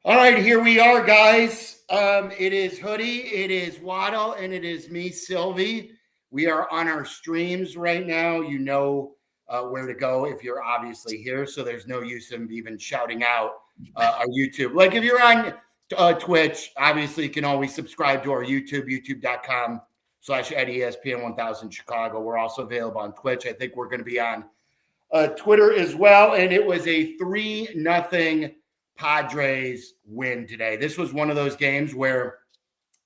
All right, here we are, guys. It is Hoodie, it is Waddle, and it is me, Sylvie. We are on our streams right now. You know where to go if you're obviously here, so there's no use in even shouting out our YouTube. Like if you're on Twitch, obviously you can always subscribe to our YouTube, youtube.com/@ESPN1000 Chicago. We're also available on Twitch. I think we're going to be on Twitter as well, and it was a 3-0 Padres win today. This was one of those games where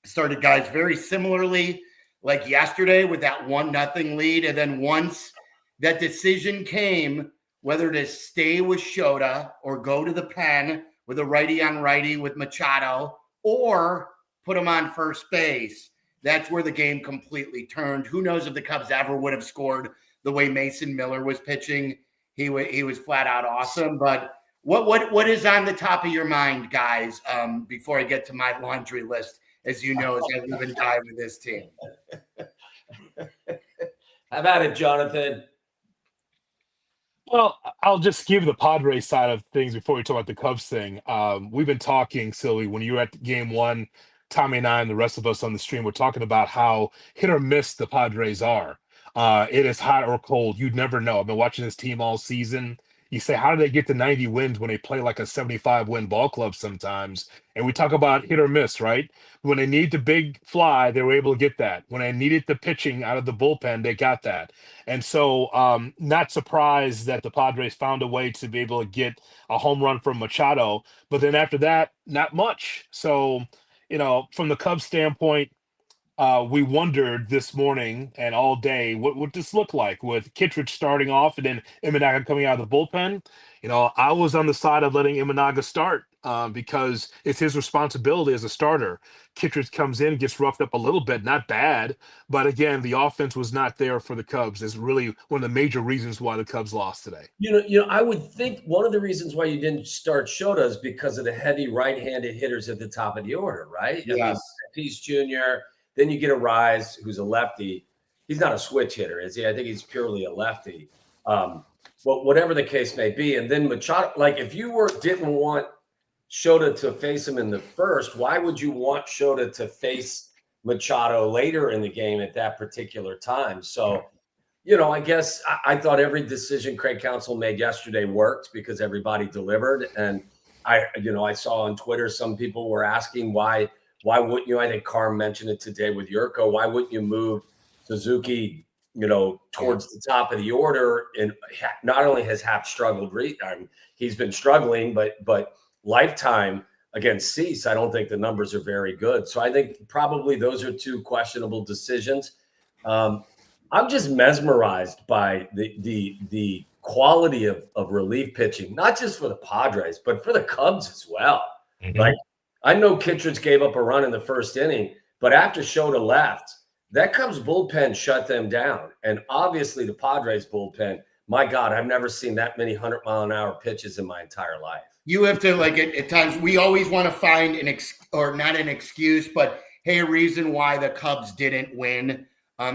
it started, guys, very similarly like yesterday with that 1-0 lead. And then once that decision came, whether to stay with Shota or go to the pen with a righty on righty with Machado or put him on first base, that's where the game completely turned. Who knows if the Cubs ever would have scored the way Mason Miller was pitching. He was flat out awesome. But what is on the top of your mind, guys, before I get to my laundry list, as you know, as I live and die with this team? How about it, Jonathan? Well, I'll just give the Padres side of things before we talk about the Cubs thing. We've been talking, Silly, when you were at game one, Tommy and I and the rest of us on the stream were talking about how hit or miss the Padres are. It is hot or cold. You'd never know. I've been watching this team all season. You say, how do they get to 90 wins when they play like a 75-win ball club sometimes? And we talk about hit or miss, right? When they need the big fly, they were able to get that. When they needed the pitching out of the bullpen, they got that. And so not surprised that the Padres found a way to be able to get a home run from Machado. But then after that, not much. So, from the Cubs standpoint, we wondered this morning and all day what would this look like with Kittredge starting off and then Imanaga coming out of the bullpen. I was on the side of letting Imanaga start because it's his responsibility as a starter. Kittredge comes in, gets roughed up a little bit, not bad, but again, the offense was not there for the Cubs. Is really one of the major reasons why the Cubs lost today. I would think one of the reasons why you didn't start Shota is because of the heavy right-handed hitters at the top of the order, right? Yes. Peace Jr., then you get a Rise, who's a lefty. He's not a switch hitter, is he? I think he's purely a lefty. But whatever the case may be. And then Machado, like if you didn't want Shota to face him in the first, why would you want Shota to face Machado later in the game at that particular time? So, I guess I thought every decision Craig Counsell made yesterday worked because everybody delivered. And I saw on Twitter some people were asking why wouldn't you? I think Carm mentioned it today with Yurko. Why wouldn't you move Suzuki, towards the top of the order? And not only has Hap struggled, he's been struggling, but lifetime against Cease, I don't think the numbers are very good. So I think probably those are two questionable decisions. I'm just mesmerized by the quality of relief pitching, not just for the Padres, but for the Cubs as well. Mm-hmm. Like, I know Kittredge gave up a run in the first inning, but after Shota left, that Cubs bullpen shut them down. And obviously the Padres bullpen, my God, I've never seen that many 100-mile-an-hour pitches in my entire life. You have to, at times, we always want to find not an excuse, but, hey, a reason why the Cubs didn't win.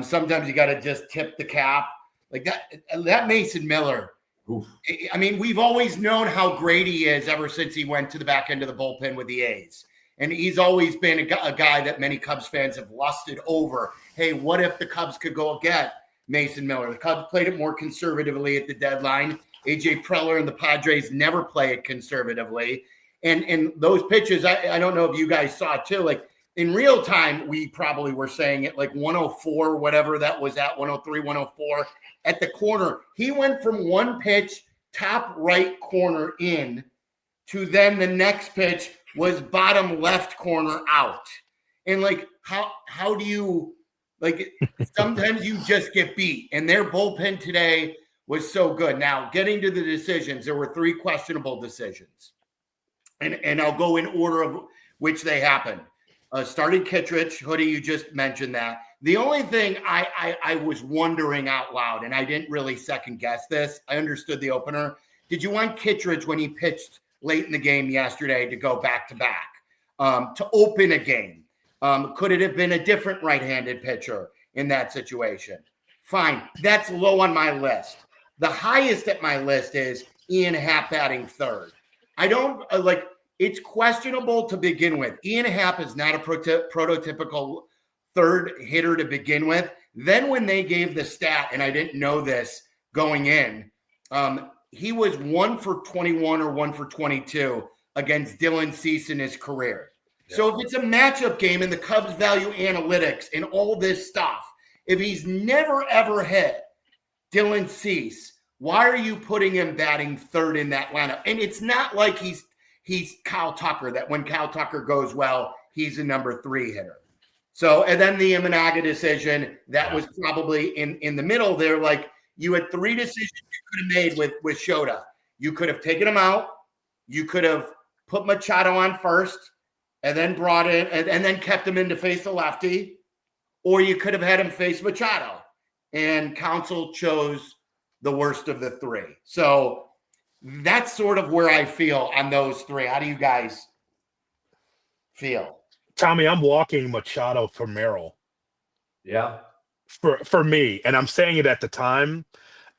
Sometimes you got to just tip the cap. Like that Mason Miller. Oof. I mean, we've always known how great he is ever since he went to the back end of the bullpen with the A's. And he's always been a guy that many Cubs fans have lusted over. Hey, what if the Cubs could go get Mason Miller? The Cubs played it more conservatively at the deadline. A.J. Preller and the Padres never play it conservatively. And those pitches, I don't know if you guys saw it too. Like in real time, we probably were saying it like 104, whatever that was at, 103, 104. At the corner, he went from one pitch, top right corner in, to then the next pitch was bottom left corner out. And like, how do you, sometimes you just get beat. And their bullpen today was so good. Now, getting to the decisions, there were 3 questionable decisions. And I'll go in order of which they happened. Started Kittredge, Hoodie, you just mentioned that. The only thing I was wondering out loud, and I didn't really second guess this, I understood the opener. Did you want Kittredge when he pitched late in the game yesterday to go back-to-back, to open a game? Could it have been a different right-handed pitcher in that situation? Fine. That's low on my list. The highest at my list is Ian Happ batting third. I don't it's questionable to begin with. Ian Happ is not a prototypical third hitter to begin with. Then when they gave the stat, and I didn't know this going in, he was 1 for 21 or 1 for 22 against Dylan Cease in his career. Yeah. So if it's a matchup game and the Cubs value analytics and all this stuff, if he's never ever hit Dylan Cease, why are you putting him batting third in that lineup? And it's not like he's Kyle Tucker, that when Kyle Tucker goes well, he's a number 3 hitter. So, and then the Imanaga decision, that was probably in the middle there. Like, you had 3 decisions you could have made with Shota. You could have taken him out. You could have put Machado on first and then brought in and then kept him in to face the lefty. Or you could have had him face Machado. And Counsell chose the worst of the 3. So that's sort of where I feel on those 3. How do you guys feel? Tommy, I'm walking Machado for Merrill. Yeah. For me. And I'm saying it at the time.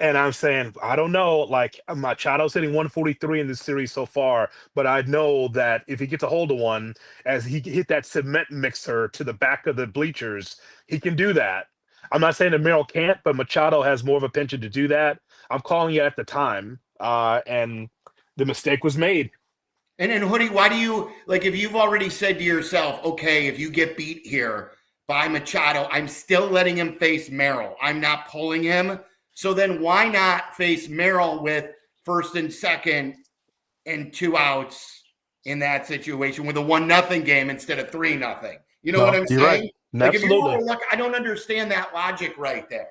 And I'm saying, I don't know, like, Machado's hitting 143 in this series so far, but I know that if he gets a hold of one, as he hit that cement mixer to the back of the bleachers, he can do that. I'm not saying that Merrill can't, but Machado has more of a penchant to do that. I'm calling it at the time, and the mistake was made. And then, Hoodie, why do you, like, if you've already said to yourself, okay, if you get beat here by Machado, I'm still letting him face Merrill. I'm not pulling him. So then why not face Merrill with first and second and 2 outs in that situation with a 1-0 game instead of 3-0? You know what I'm saying? Right. Like, Absolutely. if you look, I don't understand that logic right there.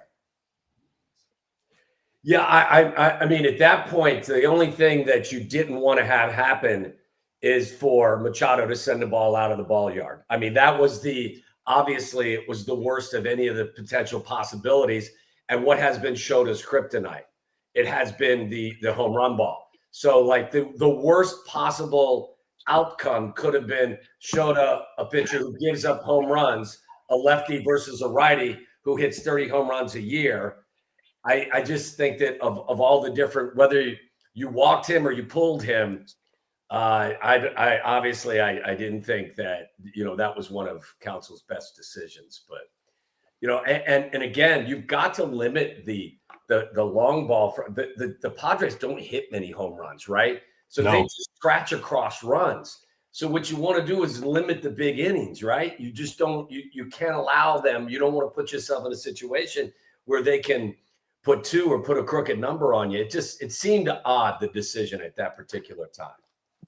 Yeah, I mean, at that point, the only thing that you didn't want to have happen is for Machado to send the ball out of the ball yard. I mean, that was obviously it was the worst of any of the potential possibilities. And what has been Shota's kryptonite? It has been the home run ball. So, like, the worst possible outcome could have been Shota, a pitcher who gives up home runs, a lefty versus a righty who hits 30 home runs a year. I just think that of all the different, whether you walked him or you pulled him, I obviously didn't think that, that was one of Counsell's best decisions. But, and again, you've got to limit the long ball. The Padres don't hit many home runs, right? So they just scratch across runs. So what you want to do is limit the big innings, right? You just don't, you can't allow them. You don't want to put yourself in a situation where they can put 2 or put a crooked number on you. It seemed odd, the decision at that particular time.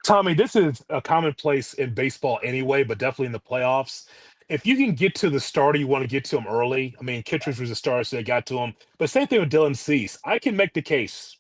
Tommy, this is a commonplace in baseball anyway, but definitely in the playoffs. If you can get to the starter, you want to get to him early. I mean, Kittredge was a starter, so they got to him. But same thing with Dylan Cease. I can make the case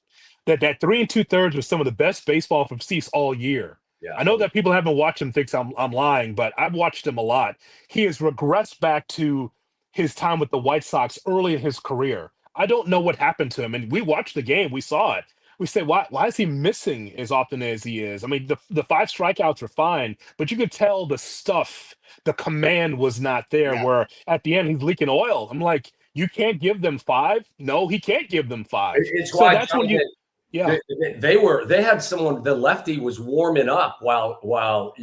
that 3 2/3 was some of the best baseball from Cease all year. Yeah. I know that people haven't watched him, thinks I'm lying, but I've watched him a lot. He has regressed back to his time with the White Sox early in his career. I don't know what happened to him. And we watched the game. We saw it. We say, why is he missing as often as he is? I mean, the 5 strikeouts are fine, but you could tell the command was not there, where at the end he's leaking oil. I'm like, you can't give them 5? No, he can't give them 5. It's so why that's when you – yeah. They had someone, the lefty was warming up while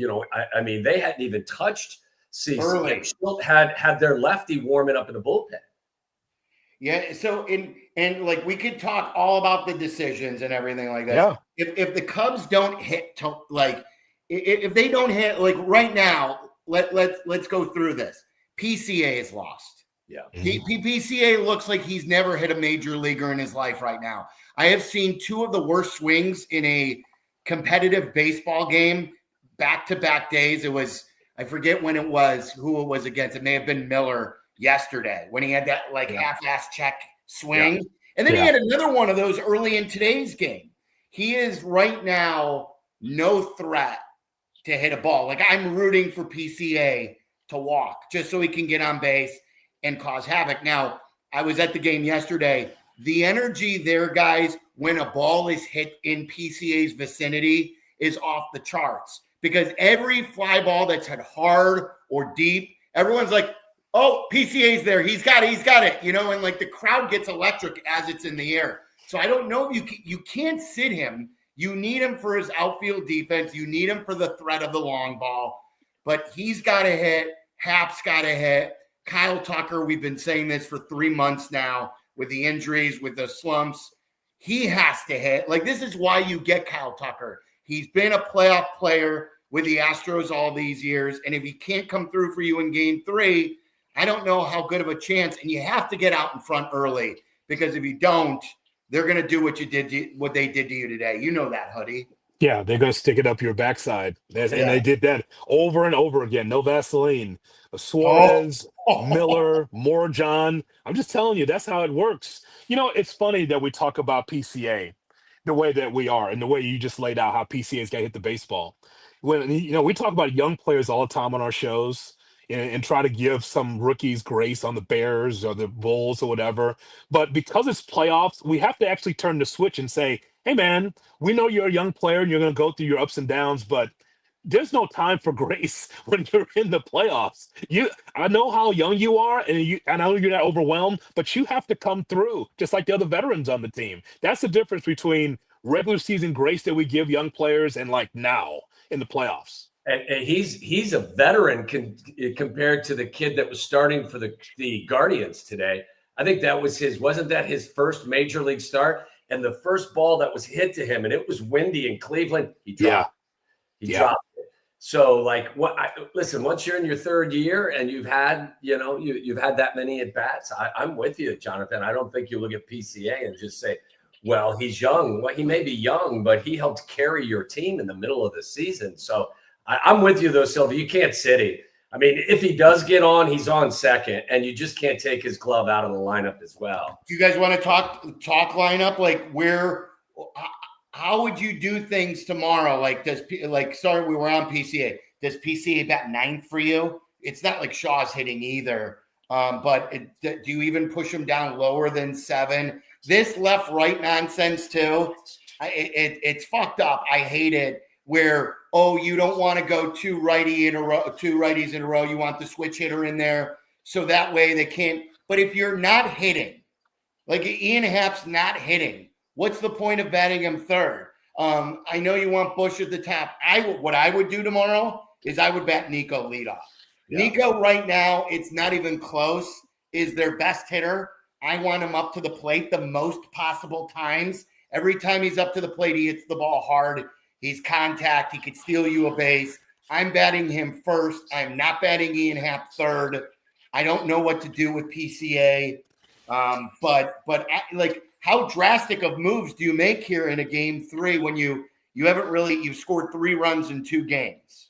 I mean, they hadn't even touched Cease. They still had their lefty warming up in the bullpen. Yeah, so and like we could talk all about the decisions and everything like that. Yeah. If the Cubs don't hit if they don't hit, like, right now, let's go through this. PCA is lost. Yeah. PCA looks like he's never hit a major leaguer in his life right now. I have seen 2 of the worst swings in a competitive baseball game back-to-back days. It was, I forget when it was, who it was against. It may have been Miller yesterday when he had that half-ass check swing. Yeah. And then he had another one of those early in today's game. He is right now no threat to hit a ball. Like, I'm rooting for PCA to walk just so he can get on base and cause havoc. Now, I was at the game yesterday. The energy there, guys, when a ball is hit in PCA's vicinity is off the charts, because every fly ball that's hit hard or deep, everyone's like, oh, PCA's there. He's got it, and like the crowd gets electric as it's in the air. So I don't know if you can't sit him. You need him for his outfield defense. You need him for the threat of the long ball. But he's got to hit. Hap's got to hit. Kyle Tucker, we've been saying this for 3 months now with the injuries, with the slumps. He has to hit. Like, this is why you get Kyle Tucker. He's been a playoff player with the Astros all these years. And if he can't come through for you in game 3, I don't know how good of a chance. And you have to get out in front early, because if you don't, they're going to do what they did to you today. You know that, Hoodie. Yeah, they're going to stick it up your backside. And they did that over and over again. No Vaseline. Suarez, Miller, Morjon. I'm just telling you, that's how it works. You know, it's funny that we talk about PCA the way that we are, and the way you just laid out how PCA's got to hit the baseball. When, you know, we talk about young players all the time on our shows, and try to give some rookies grace on the Bears or the Bulls or whatever. But because it's playoffs, we have to actually turn the switch and say, hey, man, we know you're a young player and you're going to go through your ups and downs, but there's no time for grace when you're in the playoffs. I know how young you are, and I know you're not overwhelmed, but you have to come through just like the other veterans on the team. That's the difference between regular season grace that we give young players and like now in the playoffs. And he's a veteran compared to the kid that was starting for the Guardians today. I think wasn't that his first major league start? And the first ball that was hit to him, and it was windy in Cleveland, he dropped it. He dropped it. So, like, listen, once you're in your third year and you've had that many at bats, I'm with you, Jonathan. I don't think you look at PCA and just say, well, he's young. Well, he may be young, but he helped carry your team in the middle of the season. So I'm with you, though, Silva. You can't sit him. I mean, if he does get on, he's on second, and you just can't take his glove out of the lineup as well. Do you guys want to talk lineup? Like, how would you do things tomorrow? Like, we were on PCA. Does PCA bat 9th for you? It's not like Shaw's hitting either. But do you even push him down lower than 7? This left-right nonsense too. It's fucked up. I hate it. Where, you don't want to go 2 righties in a row. You want the switch hitter in there so that way they can't. But if you're not hitting, like Ian Happ's not hitting, what's the point of batting him 3rd? I know you want Bush at the top. What I would do tomorrow is I would bat Nico leadoff. Yeah. Nico right now, it's not even close, is their best hitter. I want him up to the plate the most possible times. Every time he's up to the plate, he hits the ball hard. He's contact. He could steal you a base. I'm batting him 1st. I'm not batting Ian Happ 3rd. I don't know what to do with PCA. But like, how drastic of moves do you make here in a game 3 when you've scored 3 runs in 2 games?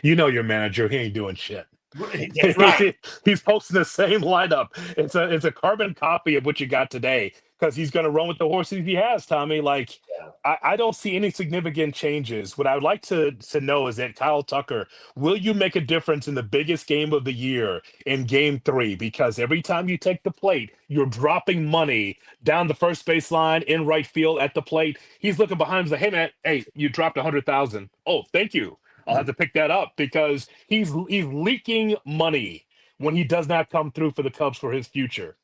You know your manager, he ain't doing shit. That's right. He's posting the same lineup. It's a carbon copy of what you got today, because he's going to run with the horses he has, Tommy. Like, I don't see any significant changes. What I would like to know is that Kyle Tucker, will you make a difference in the biggest game of the year in game 3? Because every time you take the plate, you're dropping money down the first base line, in right field, at the plate. He's looking behind him and like, hey, man, hey, you dropped 100,000. Oh, thank you. I'll have to pick that up, because he's leaking money when he does not come through for the Cubs for his future.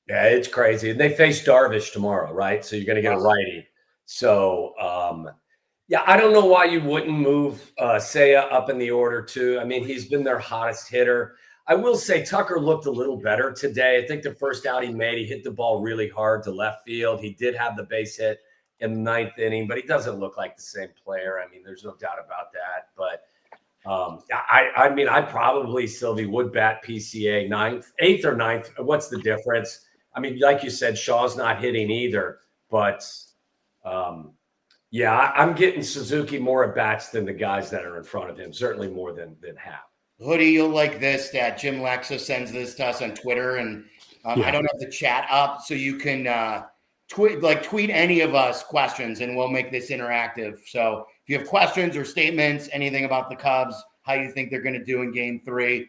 Yeah, it's crazy. And they face Darvish tomorrow, right? So you're going to get a righty. So, I don't know why you wouldn't move Seiya up in the order too. I mean, he's been their hottest hitter. I will say Tucker looked a little better today. I think the first out he made, he hit the ball really hard to left field. He did have the base hit in the 9th inning, but he doesn't look like the same player. I mean, there's no doubt about that. But I probably, Sylvie, would bat PCA 8th or 9th. What's the difference? I mean, like you said, Shaw's not hitting either. But, I'm getting Suzuki more at bats than the guys that are in front of him, certainly more than Happ. Hoodie, you'll like this, that Jim Lexa sends this to us on Twitter, and I don't have the chat up, so you can tweet any of us questions, and we'll make this interactive. So if you have questions or statements, anything about the Cubs, how you think they're going to do in game 3,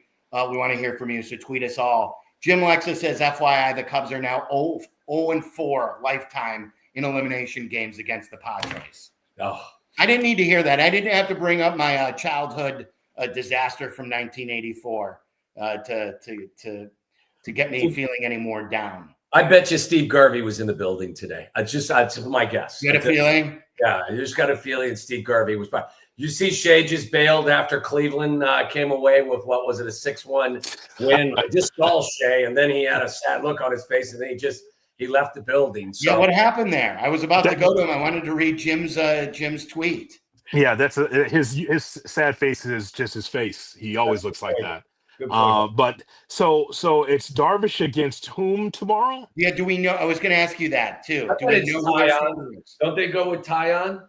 we want to hear from you. So tweet us all. Jim Lexa says, FYI, the Cubs are now 0-4 lifetime in elimination games against the Padres. Oh, I didn't need to hear that. I didn't have to bring up my childhood disaster from 1984 to get me feeling any more down. I bet you Steve Garvey was in the building today. That's my guess. You got a feeling? Yeah, I just got a feeling Steve Garvey was probably. You see Shea just bailed after Cleveland came away with, what was it, a 6-1 win. I just saw Shea, and then he had a sad look on his face, and then he left the building. So yeah, what happened there? I was about to go to him. I wanted to read Jim's tweet. Yeah, that's his sad face is just his face. He always looks like that. But so it's Darvish against whom tomorrow? Yeah, do we know? I was going to ask you that too. Do we know Don't they go with Tyon?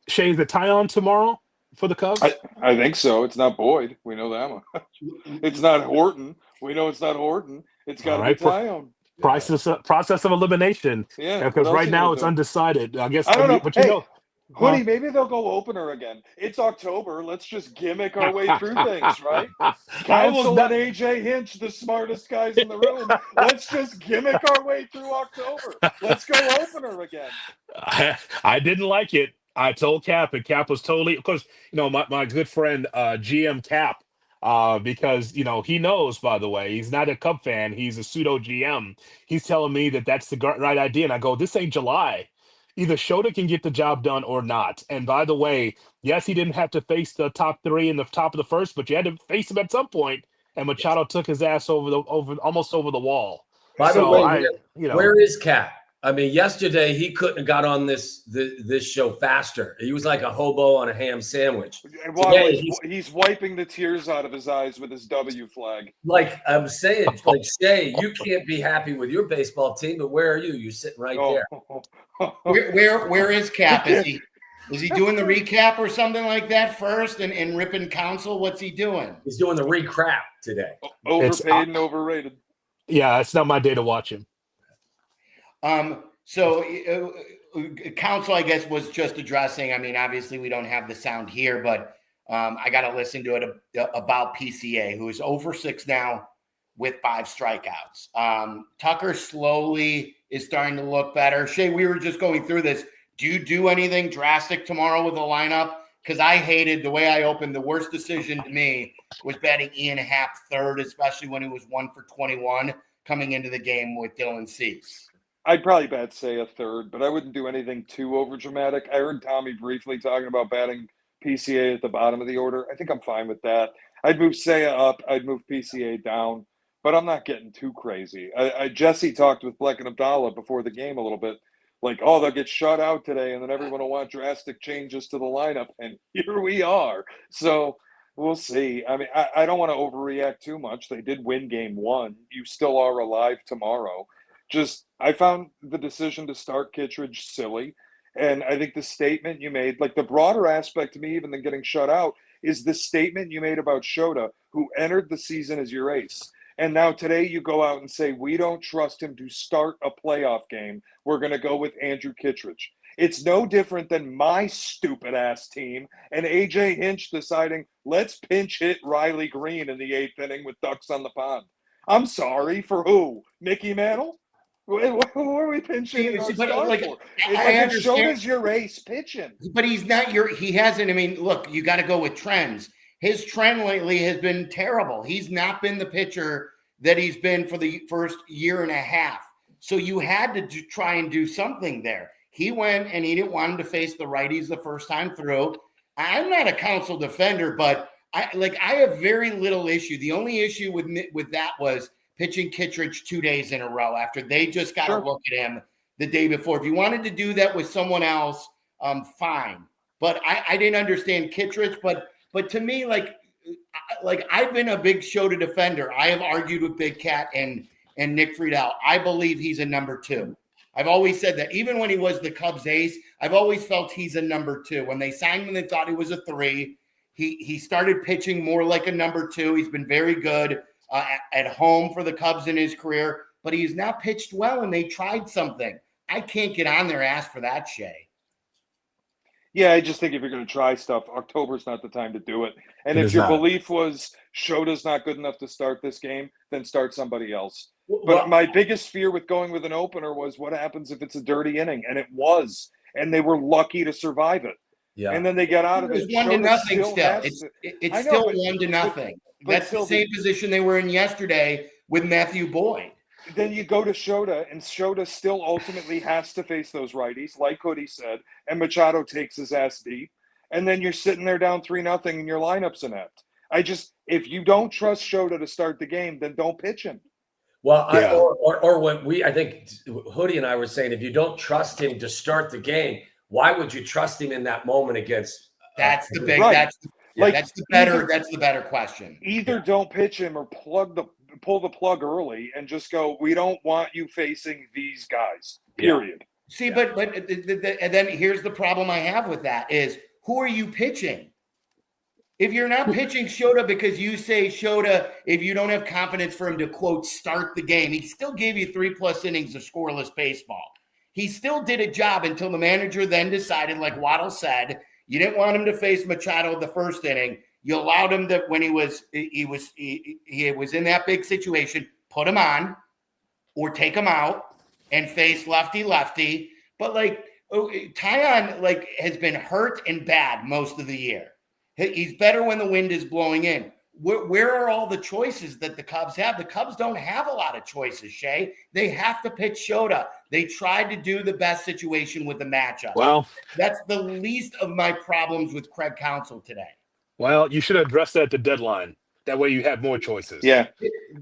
Shea, the Tyon tomorrow for the Cubs? I think so. It's not Boyd. We know that one. It's not Horton. We know it's not Horton. It's got to be Tyon. Process of elimination. Yeah, because right now it's undecided. I guess. I don't know. But hey, Hoodie, maybe they'll go opener again. It's October. Let's just gimmick our way through things, right? Council and AJ Hinch, the smartest guys in the room. Let's just gimmick our way through October. Let's go opener again. I didn't like it. I told Cap, and Cap was totally, of course, my good friend GM Cap, because he knows, by the way, he's not a Cub fan, he's a pseudo GM. He's telling me that's the right idea, and I go, this ain't July. Either Shota can get the job done or not. And by the way, yes, he didn't have to face the top three in the top of the first, but you had to face him at some point. And Machado took his ass almost over the wall. By the way, where is Cap? I mean, yesterday he couldn't have got on this show faster. He was like a hobo on a ham sandwich. Today, he's wiping the tears out of his eyes with his W flag. Like I'm saying, like Shea, you can't be happy with your baseball team, but where are you? You're sitting right there. Where is Cap? Is he doing the recap or something like that first and ripping Council? What's he doing? He's doing the recrap today. Overpaid and overrated. Yeah, it's not my day to watch him. So Council, I guess, was just addressing. I mean, obviously, we don't have the sound here, but I got to listen to it about PCA, who is over 6 now with 5 strikeouts. Tucker slowly is starting to look better. Shea, we were just going through this. Do you do anything drastic tomorrow with the lineup? Because I hated the way I opened. The worst decision to me was batting Ian Happ third, especially when he was 1 for 21 coming into the game with Dylan Cease. I'd probably bat Say a third, but I wouldn't do anything too overdramatic. I heard Tommy briefly talking about batting PCA at the bottom of the order. I think I'm fine with that. I'd move Saya up. I'd move PCA down, but I'm not getting too crazy. Jesse talked with Bleck and Abdallah before the game a little bit, like, oh, they'll get shut out today, and then everyone will want drastic changes to the lineup, and here we are. So we'll see. I mean, I don't want to overreact too much. They did win game 1. You still are alive tomorrow. I found the decision to start Kittredge silly. And I think the statement you made, like the broader aspect to me, even than getting shut out, is the statement you made about Shota, who entered the season as your ace. And now today you go out and say, we don't trust him to start a playoff game. We're going to go with Andrew Kittredge. It's no different than my stupid ass team and AJ Hinch deciding, let's pinch hit Riley Green in the 8th inning with ducks on the pond. I'm sorry, for who? Mickey Mantle? Who are we pinching? If Shota's your ace pitching. But he's not he hasn't. I mean, look, you got to go with trends. His trend lately has been terrible. He's not been the pitcher that he's been for the first year and a half. So you had to try and do something there. He went and he didn't want him to face the righties the first time through. I'm not a Council defender, but I have very little issue. The only issue with that was pitching Kittredge 2 days in a row after they just got to look at him the day before. If you wanted to do that with someone else, fine. But I didn't understand Kittredge. But to me, like I've been a big Shota defender. I have argued with Big Cat and Nick Friedel. I believe he's a number 2. I've always said that. Even when he was the Cubs ace, I've always felt he's a number 2. When they signed him, they thought he was a 3. He started pitching more like a number 2. He's been very good at home for the Cubs in his career, but he's not pitched well, and they tried something. I can't get on their ass for that, Shea. Yeah, I just think if you're going to try stuff, October's not the time to do it. And if your belief was Shota's not good enough to start this game, then start somebody else. But my biggest fear with going with an opener was what happens if it's a dirty inning, and it was, and they were lucky to survive it. Yeah. And then they got out of it. It's 1-0 still. It's still 1-0. That's the same position they were in yesterday with Matthew Boyd. then you go to Shota, and Shota still ultimately has to face those righties, like Hoodie said, and Machado takes his ass deep. And then you're sitting there down 3-0 and your lineup's inept. If you don't trust Shota to start the game, then don't pitch him. Well, or what I think Hoodie and I were saying, if you don't trust him to start the game, why would you trust him in that moment against? That's the big. Right. That's the better question. Either don't pitch him or pull the plug early and just go, we don't want you facing these guys, period. See, but and then here's the problem I have with that is, who are you pitching? If you're not pitching Shota because you say Shota, if you don't have confidence for him to, quote, start the game, he still gave you 3+ innings of scoreless baseball. He still did a job until the manager then decided, like Waddle said, you didn't want him to face Machado the first inning. You allowed him to, when he was in that big situation, put him on or take him out and face lefty. But Taillon has been hurt and bad most of the year. He's better when the wind is blowing in. Where are all the choices that the Cubs have? The Cubs don't have a lot of choices, Shay. They have to pitch Shota. They tried to do the best situation with the matchup. Well, that's the least of my problems with Craig Counsell today. Well, you should address that at the deadline. That way you have more choices. Yeah.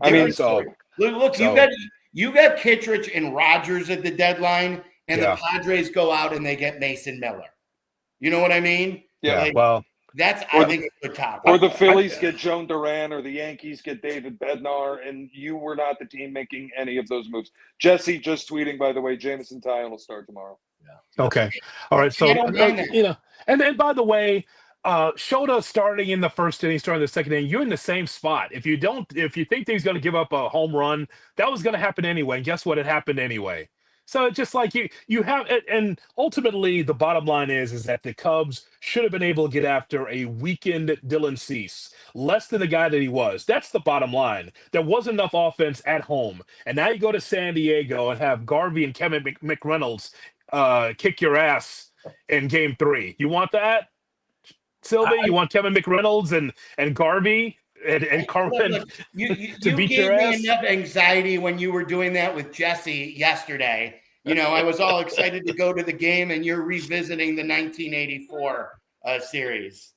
I mean, look, you got Kittredge and Rogers at the deadline, and the Padres go out and they get Mason Miller. You know what I mean? Yeah. I think a good topic. Or the Phillies get Joan Duran, or the Yankees get David Bednar, and you were not the team making any of those moves. Jesse just tweeting, by the way, Jameson Taillon will start tomorrow. Yeah. Okay. All right. So and then, by the way, Shota starting in the first inning, starting the second inning, you're in the same spot. If you think he's going to give up a home run, that was going to happen anyway. And guess what? It happened anyway. So it's just like you have, and ultimately the bottom line is that the Cubs should have been able to get after a weakened Dylan Cease, less than the guy that he was. That's the bottom line. There wasn't enough offense at home, and now you go to San Diego and have Garvey and Kevin McReynolds kick your ass in Game 3. You want that, Sylvie? You want Kevin McReynolds and Garvey? And Carmen, you gave me enough anxiety when you were doing that with Jesse yesterday. I was all excited to go to the game, and you're revisiting the 1984 series.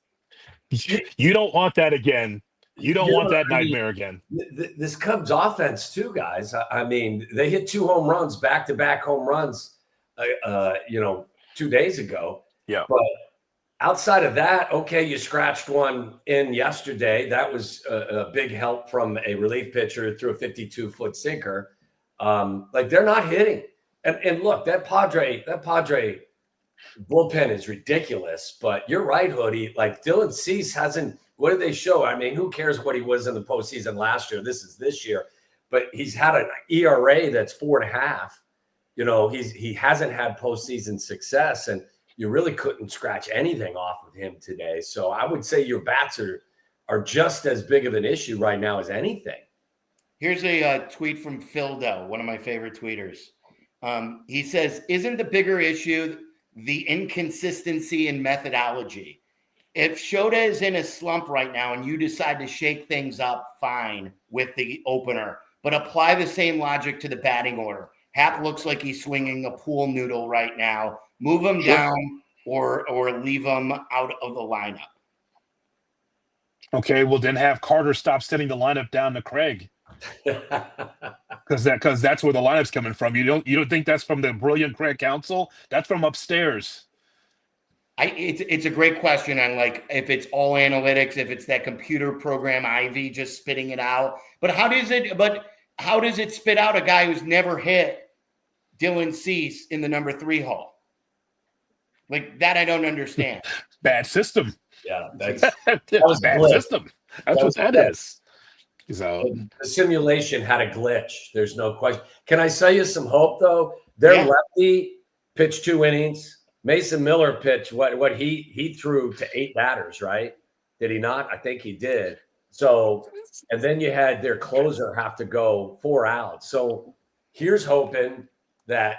You don't want that again. You don't want that nightmare again. This Cubs offense, too, guys. I mean, they hit 2 home runs, back-to-back home runs, 2 days ago. Yeah. But outside of that, okay, you scratched one in yesterday. That was a big help from a relief pitcher through a 52-foot sinker. They're not hitting. And look, that Padre bullpen is ridiculous. But you're right, Hoodie. Dylan Cease hasn't. What did they show? I mean, who cares what he was in the postseason last year? This is this year. But he's had an ERA that's 4.5. He hasn't had postseason success, and you really couldn't scratch anything off of him today. So I would say your bats are just as big of an issue right now as anything. Here's a tweet from Phildo, one of my favorite tweeters. He says, isn't the bigger issue the inconsistency in methodology? If Shota is in a slump right now and you decide to shake things up, fine with the opener, but apply the same logic to the batting order. Hap looks like he's swinging a pool noodle right now. Move him down or leave him out of the lineup. Okay, well then have Carter stop sending the lineup down to Craig. Because that's where the lineup's coming from. You don't think that's from the brilliant Craig Counsell? That's from upstairs. It's a great question on if it's all analytics, if it's that computer program Ivy just spitting it out. But how does it spit out a guy who's never hit Dylan Cease in the number 3 hole? That I don't understand. Bad system. Yeah, that was bad system. That's what that is. So the simulation had a glitch. There's no question. Can I sell you some hope though? Their lefty pitched 2 innings. Mason Miller pitched what he threw to 8 batters, right? Did he not? I think he did. So, and then you had their closer have to go 4 outs. So here's hoping that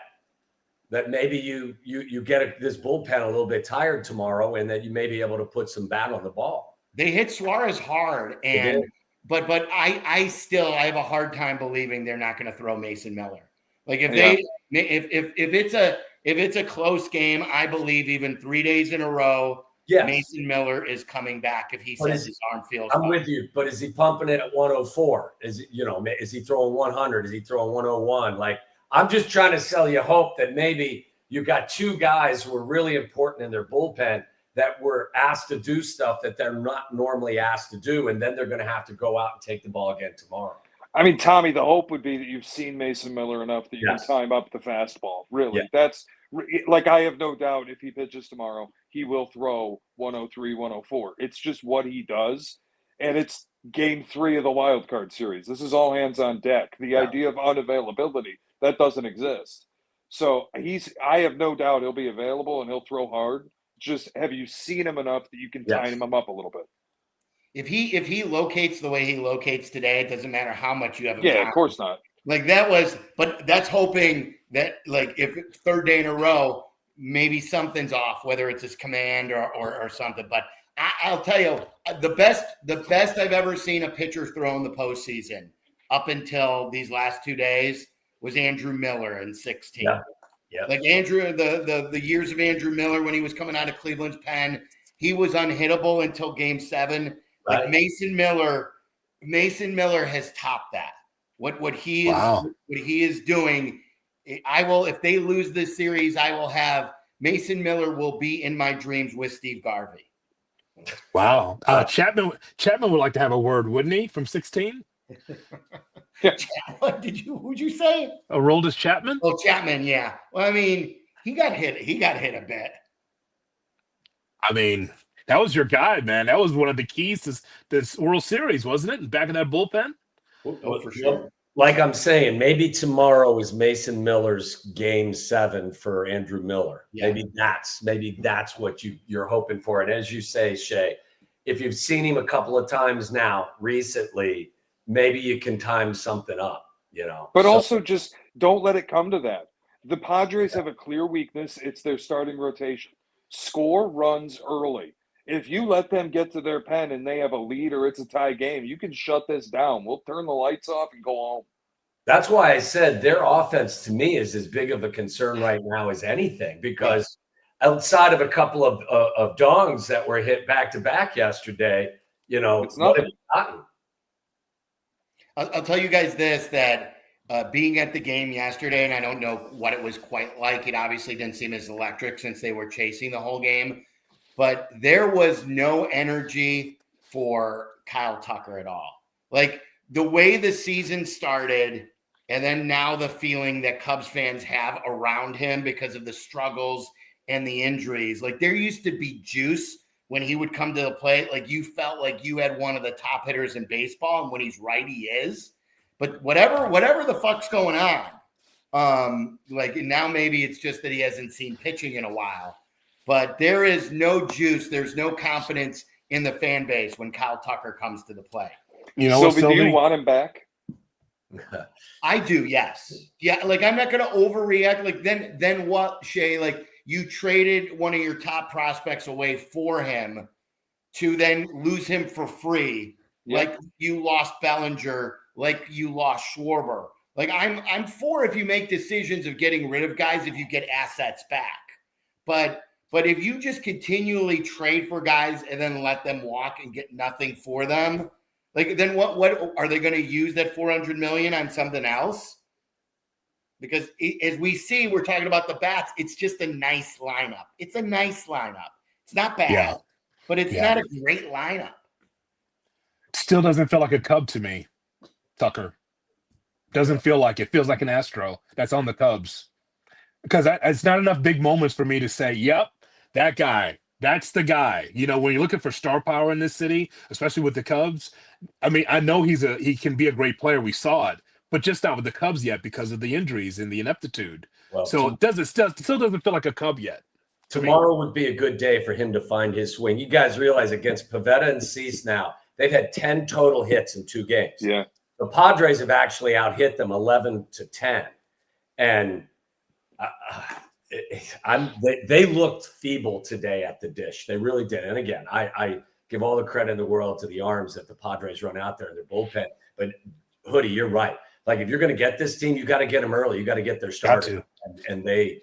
maybe you get this bullpen a little bit tired tomorrow, and that you may be able to put some bat on the ball. They hit Suarez hard, and I still have a hard time believing they're not going to throw Mason Miller. Like if it's a close game, I believe even 3 days in a row, Yes. Mason Miller is coming back if he says his arm feels I'm fine. with you, but is he pumping it at 104? Is he throwing 100? Is he throwing 101? Like, I'm just trying to sell you hope that maybe you got two guys who are really important in their bullpen that were asked to do stuff that they're not normally asked to do, and then they're going to have to go out and take the ball again tomorrow. I mean, Tommy, the hope would be that you've seen Mason Miller enough that you Yes. can time up the fastball. Really, Yeah. that's like, I have no doubt if he pitches tomorrow, he will throw 103, 104. It's just what he does, and it's game 3 of the wild card series. This is all hands on deck. The idea of unavailability, that doesn't exist. So I have no doubt he'll be available and he'll throw hard. Just have you seen him enough that you can time him up a little bit? If he locates the way he locates today, it doesn't matter how much you have him. Yeah, of course not. Like but that's hoping that, like, if it's third day in a row, maybe something's off, whether it's his command or something. But I'll tell you, the best I've ever seen a pitcher throw in the postseason up until these last 2 days was Andrew Miller in 2016. Yeah. Like Andrew, the years of Andrew Miller when he was coming out of Cleveland's pen, he was unhittable until game 7. Like Right. Mason Miller has topped that. What he is doing, if they lose this series, I will have Mason Miller will be in my dreams with Steve Garvey. Wow. Chapman would like to have a word, wouldn't he, from 16? Who'd you say? Aroldis Chapman? Oh, Chapman, yeah. Well, I mean, he got hit a bit. I mean, that was your guy, man. That was one of the keys to this World Series, wasn't it? Back in that bullpen? Oh, for sure. Like I'm saying, maybe tomorrow is Mason Miller's game 7 for Andrew Miller. Yeah. Maybe that's what you're hoping for. And as you say, Shay, if you've seen him a couple of times now recently, maybe you can time something up, But also just don't let it come to that. The Padres have a clear weakness. It's their starting rotation. Score runs early. If you let them get to their pen and they have a lead or it's a tie game, you can shut this down. We'll turn the lights off and go home. That's why I said their offense to me is as big of a concern right now as anything, because outside of a couple of dongs that were hit back to back yesterday, it's nothing. I'll tell you guys this, that being at the game yesterday, and I don't know what it was quite like. It obviously didn't seem as electric since they were chasing the whole game. But there was no energy for Kyle Tucker at all. Like the way the season started, and then now the feeling that Cubs fans have around him because of the struggles and the injuries. Like there used to be juice when he would come to the plate. Like you felt like you had one of the top hitters in baseball, and when he's right, he is. But whatever the fuck's going on, like now maybe it's just that he hasn't seen pitching in a while. But there is no juice. There's no confidence in the fan base when Kyle Tucker comes to the play. Sylvie, do you want him back? I do, yes. Yeah, like I'm not going to overreact. Like then what, Shay? Like you traded one of your top prospects away for him to then lose him for free. Yeah. Like you lost Bellinger, like you lost Schwarber. Like I'm for if you make decisions of getting rid of guys if you get assets back. But if you just continually trade for guys and then let them walk and get nothing for them, like then what are they going to use that $400 million on something else? Because as we see, we're talking about the bats. It's just a nice lineup. It's a nice lineup. It's not bad, but it's not a great lineup. Still doesn't feel like a Cub to me, Tucker. Doesn't feel like it. Feels like an Astro that's on the Cubs. Because it's not enough big moments for me to say, yep, that guy, that's the guy. When you're looking for star power in this city, especially with the Cubs, I mean, I know he can be a great player. We saw it, but just not with the Cubs yet because of the injuries and the ineptitude. Well, so it still doesn't feel like a Cub yet. Tomorrow would be a good day for him to find his swing. You guys realize against Pivetta and Cease now, they've had 10 total hits in 2 games. Yeah. The Padres have actually out-hit them 11-10. And they looked feeble today at the dish. They really did. And again, I give all the credit in the world to the arms that the Padres run out there in their bullpen. But Hoodie, you're right. Like if you're going to get this team, you got to get them early. You got to get their starter, and they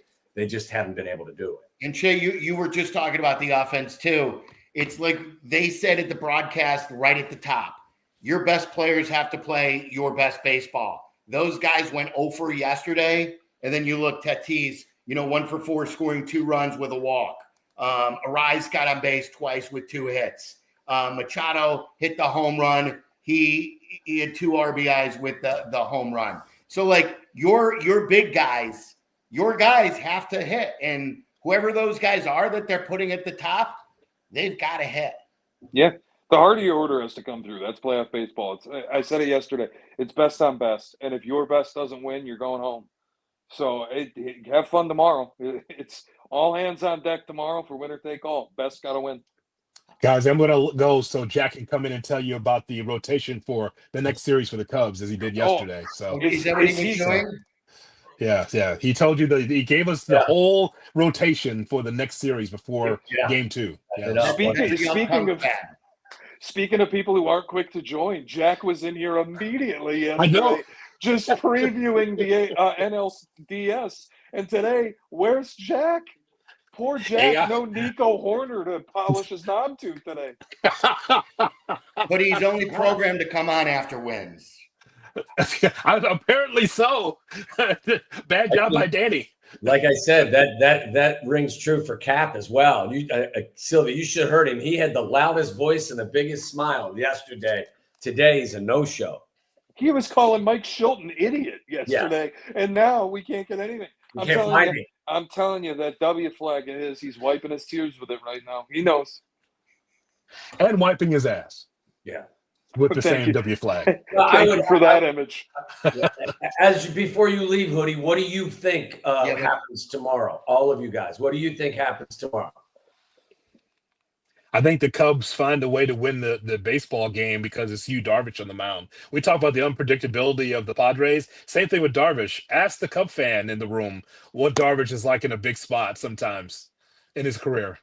just haven't been able to do it. And Shay, you were just talking about the offense too. It's like they said at the broadcast right at the top, your best players have to play your best baseball. Those guys went 0 for yesterday, and then you look Tatis, 1 for 4, scoring 2 runs with a walk. Arise got on base twice with 2 hits. Machado hit the home run. He had 2 RBIs with the home run. So like your big guys, your guys have to hit, and whoever those guys are that they're putting at the top, they've got to hit. Yeah. The heart of your order has to come through. That's playoff baseball. I said it yesterday. It's best on best. And if your best doesn't win, you're going home. So have fun tomorrow. It's all hands on deck tomorrow for winner take all. Best got to win. Guys, I'm going to go so Jack can come in and tell you about the rotation for the next series for the Cubs as he did yesterday. So is that what he was doing? Yeah. He told you that he gave us the whole rotation for the next series before game 2. Yeah. Speaking of people who aren't quick to join, Jack was in here immediately yesterday, I know. just previewing the NLDS. And today, where's Jack? Poor Jack, no Nico Horner to polish his knob tooth today. But he's only programmed to come on after wins. Apparently so. Bad job by Danny. Like I said, that rings true for Cap as well. Sylvia, you should have heard him. He had the loudest voice and the biggest smile yesterday. Today he's a no-show. He was calling Mike Shilton idiot yesterday, and now we can't get anything. I'm telling you that W flag of his, he's wiping his tears with it right now. He knows. And wiping his ass. Yeah. With the same W flag. Thank you for that image. Before you leave, Hoodie, what do you think happens tomorrow? All of you guys, what do you think happens tomorrow? I think the Cubs find a way to win the baseball game because it's Yu Darvish on the mound. We talk about the unpredictability of the Padres. Same thing with Darvish. Ask the Cub fan in the room what Darvish is like in a big spot sometimes in his career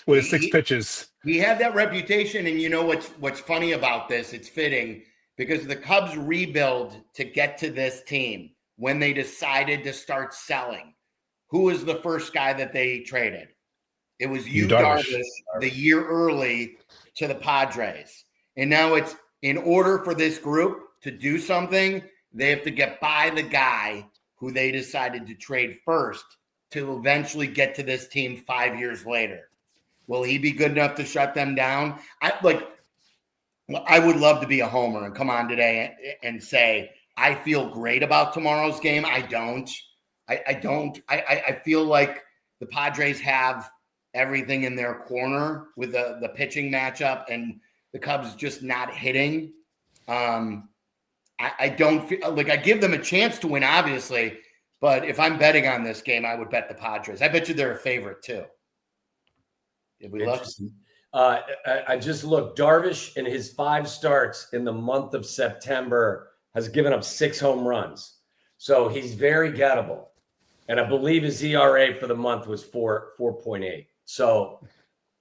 with his 6 pitches. He had that reputation, and you know what's funny about this? It's fitting because the Cubs rebuild to get to this team when they decided to start selling. Who was the first guy that they traded? It was Yu Darvish the year early to the Padres. And now it's in order for this group to do something, they have to get by the guy who they decided to trade first to eventually get to this team 5 years later. Will he be good enough to shut them down? I would love to be a homer and come on today and say, I feel great about tomorrow's game. I don't. I feel like the Padres have everything in their corner with the pitching matchup and the Cubs just not hitting. I don't feel like I give them a chance to win, obviously, but if I'm betting on this game, I would bet the Padres. I bet you they're a favorite too. Did we look? I just looked. Darvish in his 5 starts in the month of September has given up 6 home runs. So he's very gettable. And I believe his ERA for the month was 4.8. So,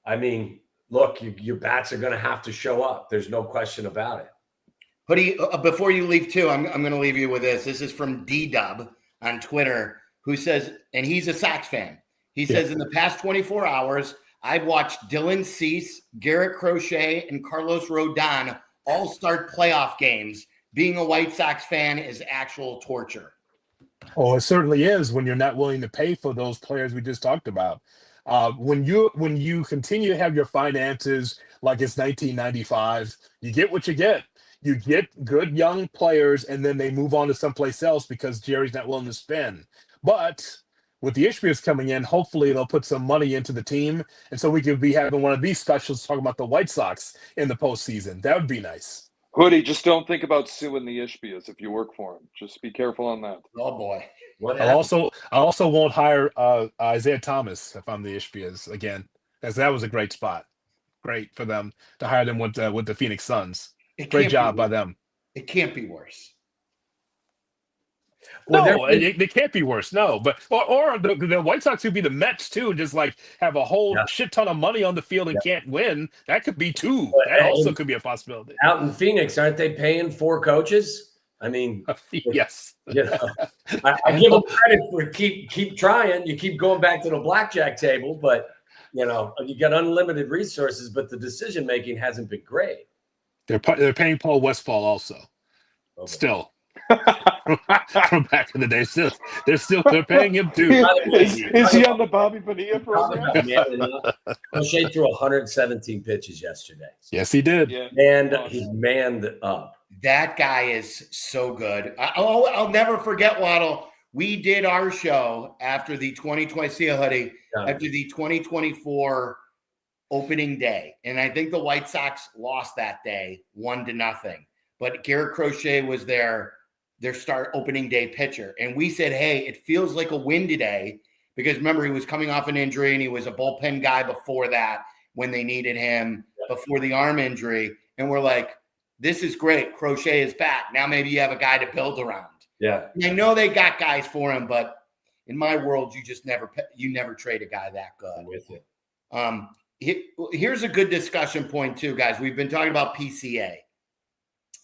I mean, look, your bats are going to have to show up. There's no question about it. Hoodie, before you leave too, I'm going to leave you with this. This is from D-Dub on Twitter, who says, and he's a Sox fan. He says, in the past 24 hours, I've watched Dylan Cease, Garrett Crochet, and Carlos Rodon all start playoff games. Being a White Sox fan is actual torture. Oh, it certainly is when you're not willing to pay for those players we just talked about. When you continue to have your finances like it's 1995, you get what you get. You get good young players, and then they move on to someplace else because Jerry's not willing to spend. But with the Ishbias coming in, hopefully they'll put some money into the team, and so we could be having one of these specials talking about the White Sox in the postseason. That would be nice. Hoodie, just don't think about suing the Ishbias if you work for him. Just be careful on that. Oh boy. I also won't hire Isaiah Thomas if I'm the Ishbias again, as that was a great spot. Great for them to hire them with the Phoenix Suns. Great job by them. It can't be worse. Well, No, they can't be worse. No, but or the White Sox could be the Mets too, and just like have a whole yeah, shit ton of money on the field and yeah. can't win. That could be two. That also And could be a possibility. out in Phoenix, aren't they paying 4 coaches? I mean, Yes. you know, I give them credit for keep trying. You keep going back to the blackjack table, but you got unlimited resources, but the decision making hasn't been great. They're paying Paul Westphal also. Okay. Still. From back in the day, they're paying him too. Is he on the Bobby Bonilla program? Crochet threw 117 pitches yesterday. Yes, he did. Yeah. And he manned up. That guy is so good. I'll never forget, Waddle. We did our show after the 2020, see a hoodie, after the 2024 opening day. And I think the White Sox lost that day 1-0. But Garrett Crochet was their start opening day pitcher. And we said, hey, it feels like a win today. Because remember, he was coming off an injury and he was a bullpen guy before that when they needed him before the arm injury. And we're like, this is great. Crochet is back. Now maybe you have a guy to build around. Yeah. And I know they got guys for him, but in my world, you never trade a guy that good. I'm with you. Here's a good discussion point too, guys. We've been talking about PCA.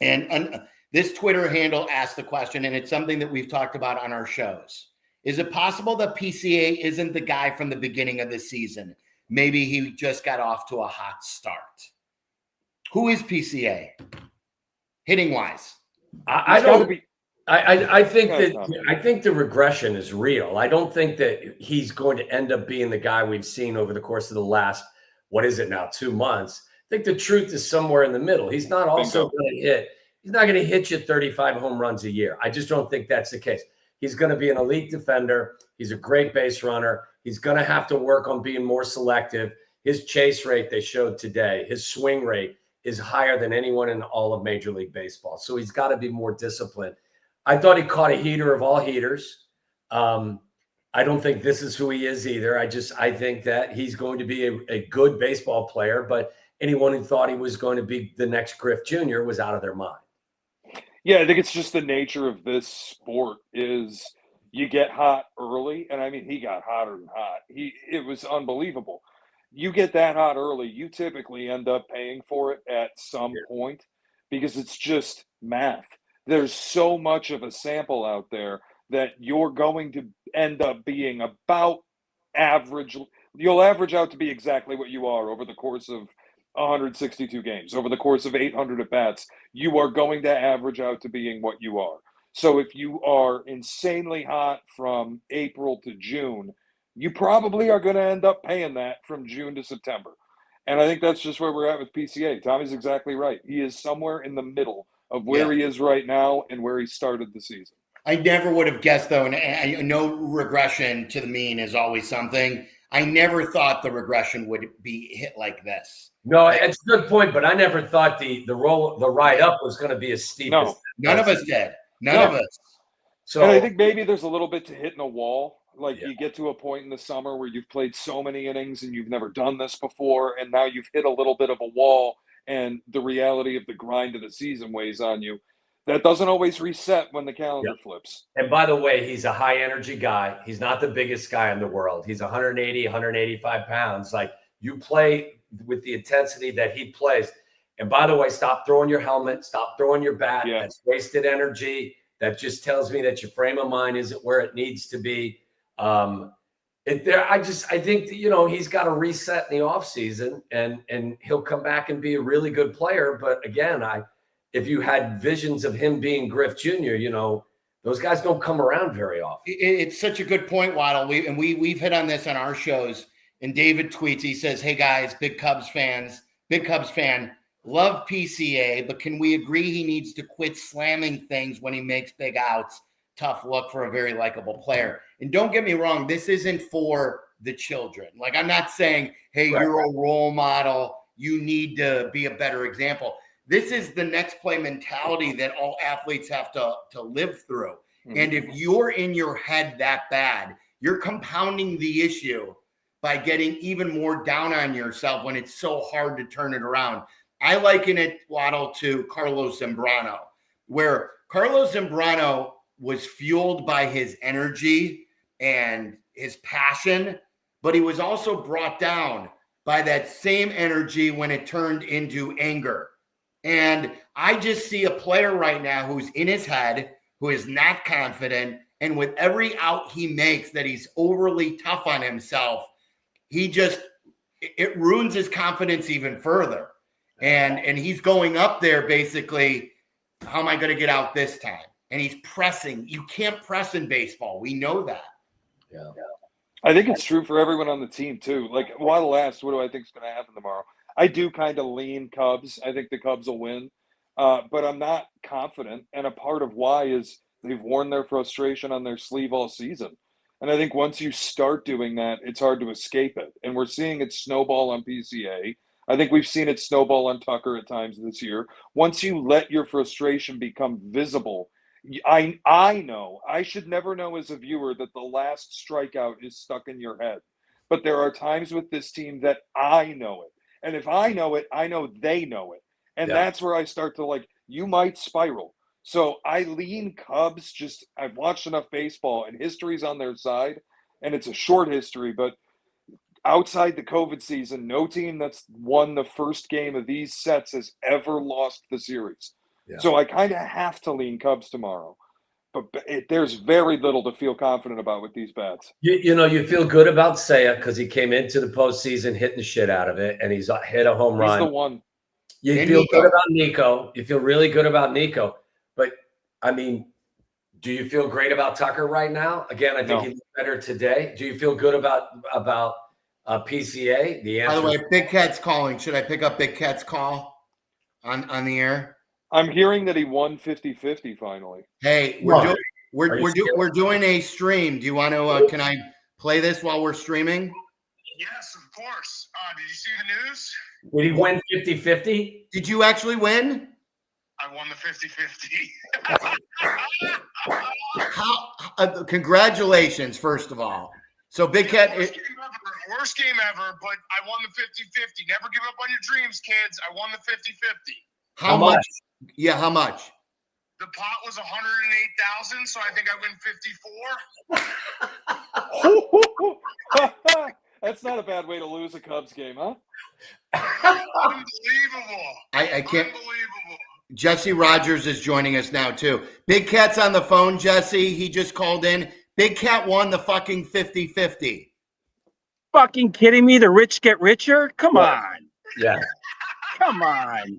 And this Twitter handle asked the question, and it's something that we've talked about on our shows. Is it possible that PCA isn't the guy from the beginning of the season? Maybe he just got off to a hot start. Who is PCA? Hitting wise. I think the regression is real. I don't think that he's going to end up being the guy we've seen over the course of the last, 2 months. I think the truth is somewhere in the middle. He's not also going to hit. He's not going to hit you 35 home runs a year. I just don't think that's the case. He's going to be an elite defender. He's a great base runner. He's going to have to work on being more selective. His chase rate they showed today, his swing rate is higher than anyone in all of Major League Baseball. So he's got to be more disciplined. I thought he caught a heater of all heaters. I don't think this is who he is either. I think that he's going to be a good baseball player, but anyone who thought he was going to be the next Griff Jr. was out of their mind. Yeah, I think it's just the nature of this sport is you get hot early. And I mean, he got hotter than hot. It was unbelievable. You get that hot early, you typically end up paying for it at some point because it's just math. There's so much of a sample out there that you're going to end up being about average. You'll average out to be exactly what you are over the course of 162 games. Over the course of 800 at-bats, you are going to average out to being what you are. So if you are insanely hot from April to June, you probably are going to end up paying that from June to September. And I think that's just where we're at with PCA. Tommy's exactly right. He is somewhere in the middle of where he is right now and where he started the season. I never would have guessed, though, and I know regression to the mean is always something. I never thought the regression would be hit like this. No, it's a good point, but I never thought the ride up was going to be as steep as none of us did. None of us. So, and I think maybe there's a little bit to hitting a wall. Like you get to a point in the summer where you've played so many innings and you've never done this before, and now you've hit a little bit of a wall, and the reality of the grind of the season weighs on you. That doesn't always reset when the calendar flips. And by the way, he's a high energy guy. He's not the biggest guy in the world. He's 180, 185 pounds. Like, you play with the intensity that he plays. And by the way, stop throwing your helmet, stop throwing your bat. Yeah. That's wasted energy. That just tells me that your frame of mind isn't where it needs to be. I think that, he's got to reset in the offseason and he'll come back and be a really good player. But again, if you had visions of him being Griff Jr., those guys don't come around very often. It's such a good point, Waddle. We've hit on this on our shows. And David tweets, he says, hey guys, big Cubs fan, love PCA, but can we agree he needs to quit slamming things when he makes big outs? Tough look for a very likable player. And don't get me wrong, this isn't for the children. Like, I'm not saying, hey, you're a role model, you need to be a better example. This is the next play mentality that all athletes have to live through. Mm-hmm. And if you're in your head that bad, you're compounding the issue by getting even more down on yourself when it's so hard to turn it around. I liken it, Waddle, to Carlos Zambrano, where Carlos Zambrano was fueled by his energy and his passion, but he was also brought down by that same energy when it turned into anger. And I just see a player right now who's in his head, who is not confident, and with every out he makes that he's overly tough on himself, it ruins his confidence even further. And he's going up there basically, how am I going to get out this time? And he's pressing. You can't press in baseball. We know that. Yeah. I think it's true for everyone on the team too. Like Waddle asked, what do I think is going to happen tomorrow? I do kind of lean Cubs. I think the Cubs will win, but I'm not confident. And a part of why is they've worn their frustration on their sleeve all season. And I think once you start doing that, it's hard to escape it. And we're seeing it snowball on PCA. I think we've seen it snowball on Tucker at times this year. Once you let your frustration become visible, I know, I should never know as a viewer that the last strikeout is stuck in your head. But there are times with this team that I know it. And if I know it, I know they know it. And that's where I start to you might spiral. So I lean Cubs. I've watched enough baseball and history's on their side. And it's a short history, but outside the COVID season, no team that's won the first game of these sets has ever lost the series. Yeah. So I kind of have to lean Cubs tomorrow. But there's very little to feel confident about with these bats. You feel good about Seiya because he came into the postseason hitting the shit out of it, and he's hit a home run. He's the one. You feel good about Nico. You feel really good about Nico. But, I mean, do you feel great about Tucker right now? Again, I think he's better today. Do you feel good about PCA? The answer. By the way, Big Cat's calling. Should I pick up Big Cat's call on the air? I'm hearing that he won 50-50 finally. Hey, we're doing a stream. Do you want to? Can I play this while we're streaming? Yes, of course. Did you see the news? Did he win 50-50? Did you actually win? I won the 50-50. Congratulations, first of all. So Big Cat. Worst game ever, but I won the 50-50. Never give up on your dreams, kids. I won the 50-50. How much? Yeah, how much? The pot was 108,000, so I think I win 54. That's not a bad way to lose a Cubs game, huh? Unbelievable. I can't. Unbelievable. Jesse Rogers is joining us now too. Big Cat's on the phone, Jesse. He just called in. Big Cat won the fucking 50-50. Fucking kidding me? The rich get richer? Come on. Yeah. Come on.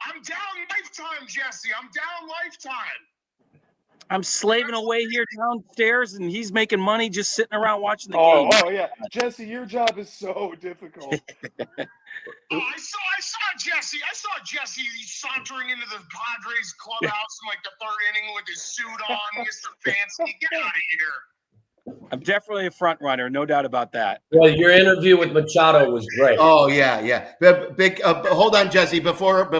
I'm down lifetime, Jesse. I'm down lifetime. I'm slaving away here downstairs, and he's making money just sitting around watching the game. Oh, yeah. Jesse, your job is so difficult. I saw Jesse. I saw Jesse sauntering into the Padres clubhouse in the third inning with his suit on, Mr. Fancy. Get out of here. I'm definitely a front runner, no doubt about that. Well, your interview with Machado was great. Oh yeah. Big, hold on, Jesse. Before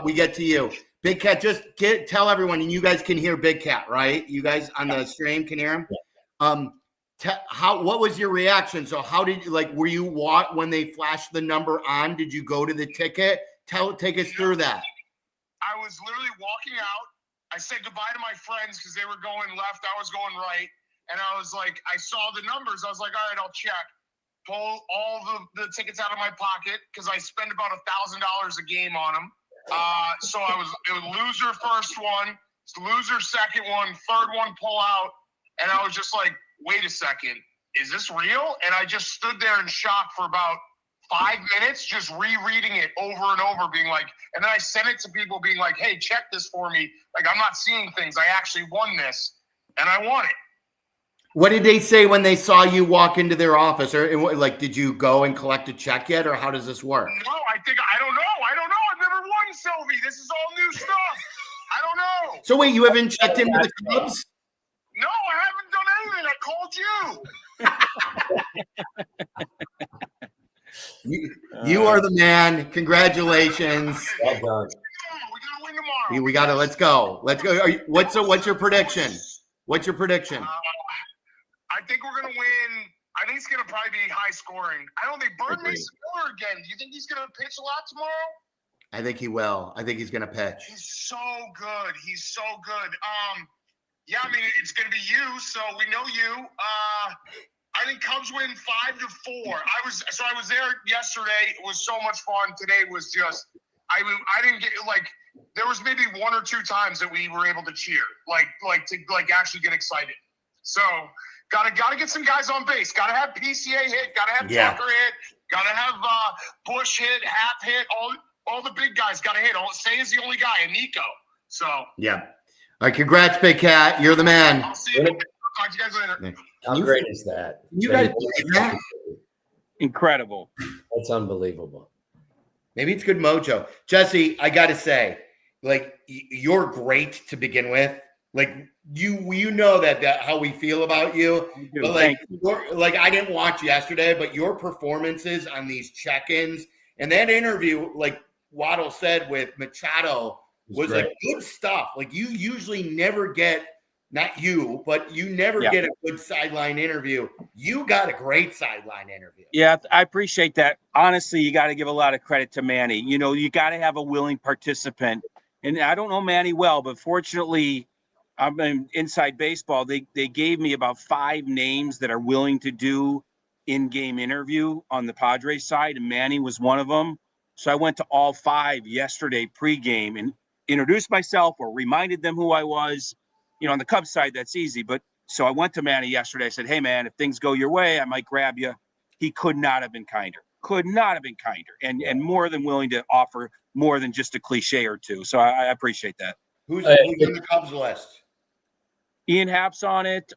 we get to you, Big Cat, just tell everyone, and you guys can hear Big Cat, right? You guys on the stream can hear him. What was your reaction? So how did were you when they flashed the number on? Did you go to the ticket? Take us through that. I was literally walking out. I said goodbye to my friends because they were going left. I was going right. And I was like, I saw the numbers. I was like, all right, I'll check. Pull all the tickets out of my pocket because I spend about $1,000 a game on them. So it was loser first one, loser second one, third one pull out. And I was just like, wait a second, is this real? And I just stood there in shock for about 5 minutes, just rereading it over and over, being like, and then I sent it to people being like, hey, check this for me. I'm not seeing things. I actually won this and I won it. What did they say when they saw you walk into their office? Or did you go and collect a check yet, or how does this work? No, I don't know. I've never won, Sylvie. This is all new stuff. I don't know. So wait, you haven't checked in with the Cubs? No, I haven't done anything. I called you. You are the man. Congratulations. Well done. We gotta win tomorrow. We got to. Let's go. What's your prediction? What's your prediction? I think we're gonna win. I think it's gonna probably be high scoring. I don't think Bird makes the score again. Do you think he's gonna pitch a lot tomorrow? I think he will. I think he's gonna pitch. He's so good. Yeah, I mean, it's going to be you, so we know you. I think Cubs win 5-4. I was there yesterday. It was so much fun. Today was just, I didn't get, like, there was maybe one or two times that we were able to cheer, like to actually get excited. So gotta get some guys on base. Gotta have PCA hit. Gotta have Tucker hit. Gotta have Bush hit, Hap hit. All the big guys gotta hit. Say is the only guy, and Nico. So yeah. All right, congrats, Big Cat. You're the man. I'll see you. Talk to you guys later. How great is that? You guys believe that? Incredible. That's unbelievable. Maybe it's good mojo. Jesse, I got to say, like, you're great to begin with. Like, you know that how we feel about you. But like I didn't watch yesterday, but your performances on these check-ins and that interview, like Waddle said with Machado, was like good stuff. Like, you usually never get, not you, but you never get a good sideline interview. You got a great sideline interview. Yeah, I appreciate that. Honestly, you got to give a lot of credit to Manny. You know, you got to have a willing participant. And I don't know Manny well, but fortunately, I'm in inside baseball. They gave me about 5 names that are willing to do in-game interview on the Padres side, and Manny was one of them. So I went to all 5 yesterday pregame and introduced myself or reminded them who I was. You know, on the Cubs side, that's easy. But so I went to Manny yesterday. I said, hey, man, if things go your way, I might grab you. He could not have been kinder. Could not have been kinder. And more than willing to offer more than just a cliche or two. So I appreciate that. Who's on the Cubs list? Ian Happ's on it.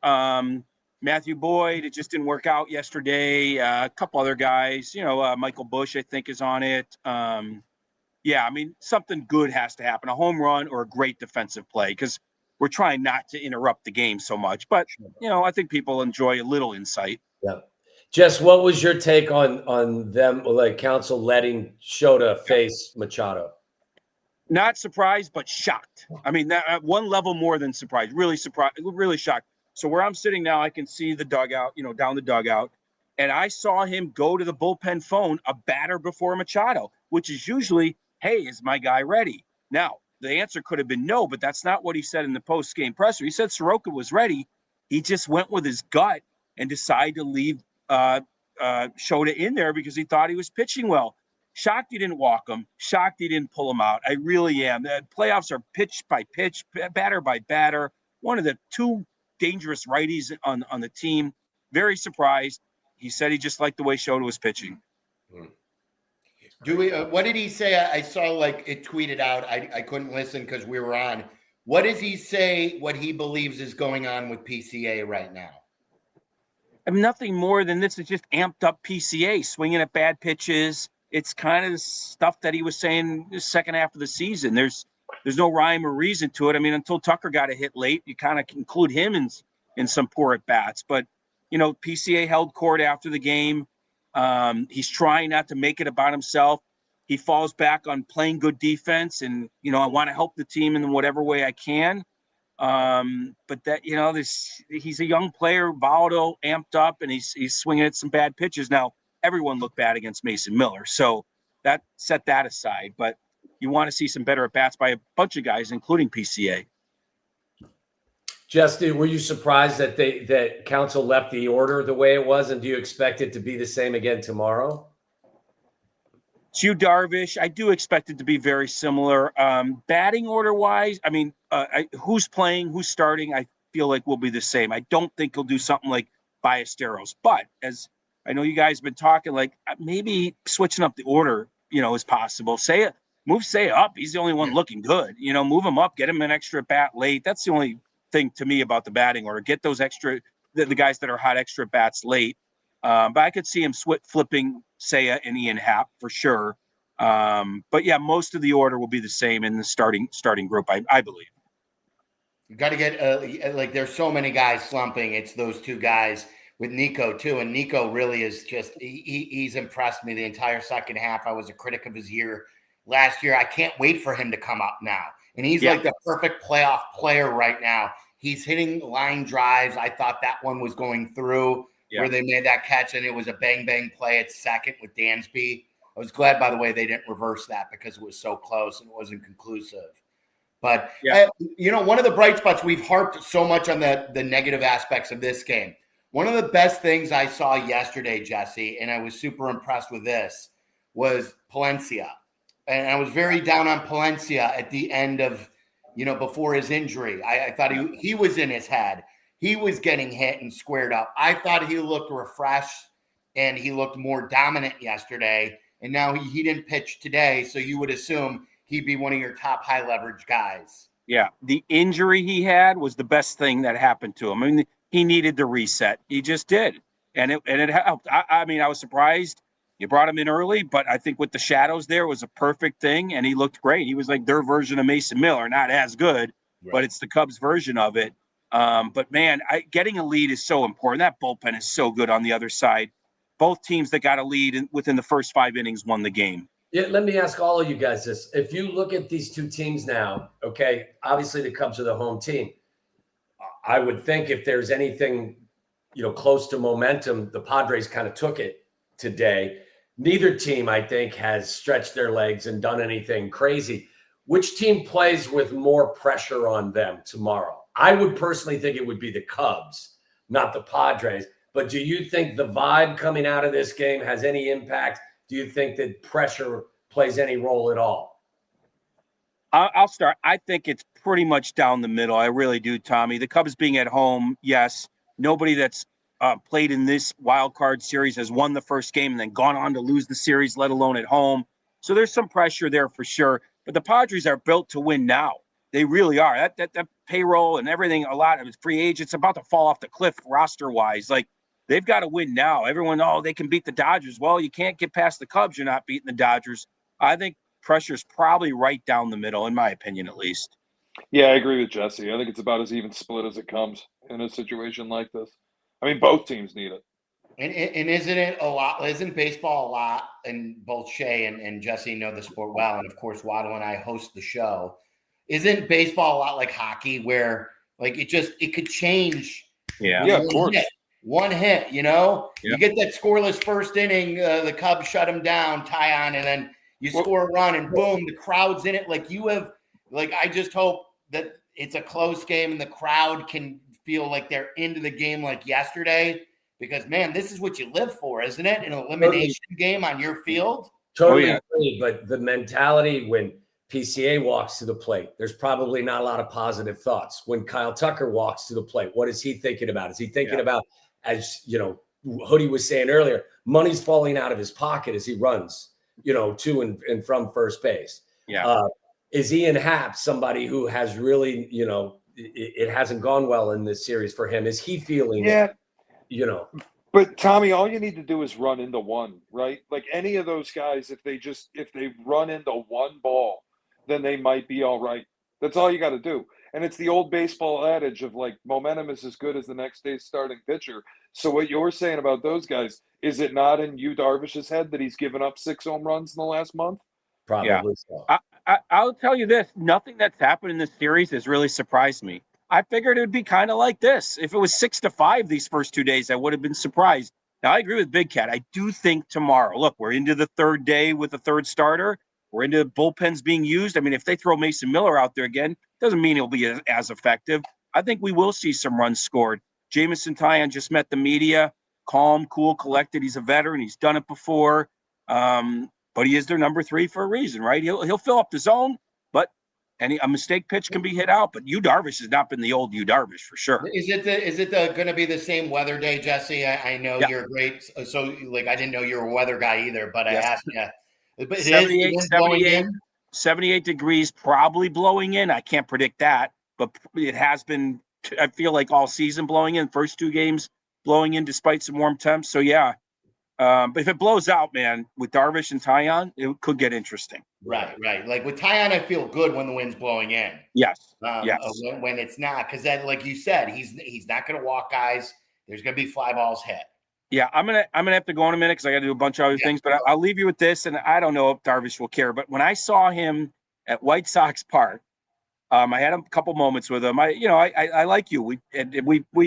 Matthew Boyd, it just didn't work out yesterday. A couple other guys, you know, Michael Bush, I think, is on it. Yeah, I mean, something good has to happen, a home run or a great defensive play, because we're trying not to interrupt the game so much. But, you know, I think people enjoy a little insight. Yeah. Jess, what was your take on them, like Council letting Shota face Machado? Not surprised, but shocked. I mean, that at one level more than surprised. Really surprised, really shocked. So where I'm sitting now, I can see the dugout, you know, down the dugout. And I saw him go to the bullpen phone a batter before Machado, which is usually, hey, is my guy ready? Now, the answer could have been no, but that's not what he said in the post-game presser. He said Soroka was ready. He just went with his gut and decided to leave Shota in there because he thought he was pitching well. Shocked he didn't walk him. Shocked he didn't pull him out. I really am. The playoffs are pitch by pitch, batter by batter. One of the 2 dangerous righties on the team. Very surprised. He said he just liked the way Shota was pitching. Do we? What did he say? I saw like it tweeted out. I couldn't listen because we were on. What does he say? What he believes is going on with PCA right now? I mean, nothing more than this is just amped up PCA, swinging at bad pitches. It's kind of the stuff that he was saying the second half of the season. There's no rhyme or reason to it. I mean, until Tucker got a hit late, you kind of include him in some poor at bats. But you know, PCA held court after the game. He's trying not to make it about himself. He falls back on playing good defense, and you know, I want to help the team in whatever way I can. But that, you know, he's a young player, volatile, amped up, and he's swinging at some bad pitches. Now, everyone looked bad against Mason Miller, so that set that aside. But you want to see some better at bats by a bunch of guys, including PCA. Justin, were you surprised that Council left the order the way it was, and do you expect it to be the same again tomorrow? It's you, Darvish. I do expect it to be very similar. Batting order wise, I mean, who's playing, who's starting, I feel like will be the same. I don't think he'll do something like Ballesteros, but as I know you guys have been talking, like maybe switching up the order, you know, is possible. Move Say up. He's the only one looking good. You know, move him up, get him an extra bat late. That's the only thing to me about the batting order. Get those extra, the guys that are hot extra bats late. But I could see him flipping Seiya and Ian Happ for sure. But yeah, most of the order will be the same in the starting group, I believe. You got to get like there's so many guys slumping. It's those 2 guys with Nico too, and Nico really is just he's impressed me the entire second half. I was a critic of his year last year. I can't wait for him to come up now, and he's like the perfect playoff player right now. He's hitting line drives. I thought that one was going through where they made that catch, and it was a bang play at second with Dansby. I was glad, by the way, they didn't reverse that because it was so close and it wasn't conclusive. But Yeah. one of the bright spots, we've harped so much on the negative aspects of this game. One of the best things I saw yesterday, Jesse, and I was super impressed with this, was Palencia. And I was very down on Palencia at the end of, before his injury. I thought he was in his head. He was getting hit and squared up. I thought he looked refreshed and he looked more dominant yesterday. And now he didn't pitch today, so you would assume he'd be one of your top high leverage guys. Yeah, the injury he had was the best thing that happened to him. I mean, he needed the reset. He just did, and it helped. I mean, I was surprised you brought him in early, but I think with the shadows there, it was a perfect thing, and he looked great. He was like their version of Mason Miller, not as good, but it's the Cubs' version of it. But man, getting a lead is so important. That bullpen is so good on the other side. Both teams that got a lead within the first 5 innings won the game. Yeah, let me ask all of you guys this. If you look at these two teams now, okay, obviously the Cubs are the home team. I would think if there's anything, close to momentum, the Padres kind of took it today. Neither team, I think, has stretched their legs and done anything crazy. Which team plays with more pressure on them tomorrow? I would personally think it would be the Cubs, not the Padres. But do you think the vibe coming out of this game has any impact? Do you think that pressure plays any role at all? I'll start. I think it's pretty much down the middle. I really do, Tommy. The Cubs being at home, yes. Nobody that's played in this wild card series has won the first game and then gone on to lose the series, let alone at home. So there's some pressure there for sure. But the Padres are built to win now. They really are. That payroll and everything, a lot of free agents about to fall off the cliff roster-wise. Like, they've got to win now. Everyone, they can beat the Dodgers. Well, you can't get past the Cubs. You're not beating the Dodgers. I think pressure's probably right down the middle, in my opinion, at least. Yeah, I agree with Jesse. I think it's about as even split as it comes in a situation like this. I mean, both teams need it. And isn't it a lot? Isn't baseball a lot? And both Shay and Jesse know the sport well. And of course, Waddle and I host the show. Isn't baseball a lot like hockey where like it could change? Yeah. Yeah, of course. One hit, you get that scoreless first inning, the Cubs shut them down, tie on, and then you score a run and boom, the crowd's in it. I just hope that it's a close game and the crowd can feel like they're into the game like yesterday, because man, this is what you live for, isn't it? An elimination game on your field. Totally agree, but the mentality when PCA walks to the plate, there's probably not a lot of positive thoughts. When Kyle Tucker walks to the plate, what is he thinking about? Is he thinking about, as Hoodie was saying earlier, money's falling out of his pocket as he runs, to and from first base? Yeah. Is Ian Happ somebody who has really, it hasn't gone well in this series for him? Is he feeling But Tommy, all you need to do is run into one, right? Like any of those guys, if they run into one ball, then they might be all right. That's all you got to do. And it's the old baseball adage of like momentum is as good as the next day's starting pitcher. So what you're saying about those guys, is it not in Yu Darvish's head that he's given up 6 home runs in the last month? Probably so. I'll tell you this. Nothing that's happened in this series has really surprised me. I figured it would be kind of like this. If it was 6-5 these first 2 days, I would have been surprised. Now, I agree with Big Cat. I do think tomorrow, look, we're into the third day with the third starter. We're into bullpens being used. I mean, if they throw Mason Miller out there again, doesn't mean he'll be as effective. I think we will see some runs scored. Jamison Tyon just met the media. Calm, cool, collected. He's a veteran. He's done it before. But he is their number 3 for a reason, right? He'll fill up the zone, but a mistake pitch can be hit out. But Yu Darvish has not been the old Yu Darvish for sure. Is it going to be the same weather day, Jesse? I know you're great. So I didn't know you were a weather guy either, but I asked you. But 78 degrees, probably blowing in. I can't predict that, but it has been, I feel like, all season blowing in. First 2 games blowing in despite some warm temps. So, yeah. But if it blows out, man, with Darvish and Tyon, it could get interesting. Right. Like with Tyon, I feel good when the wind's blowing in. Yes. When it's not, because then, like you said, he's not going to walk guys. There's going to be fly balls hit. Yeah, I'm gonna have to go in a minute because I got to do a bunch of other things. But I'll leave you with this, and I don't know if Darvish will care. But when I saw him at White Sox Park, I had a couple moments with him. I like you. We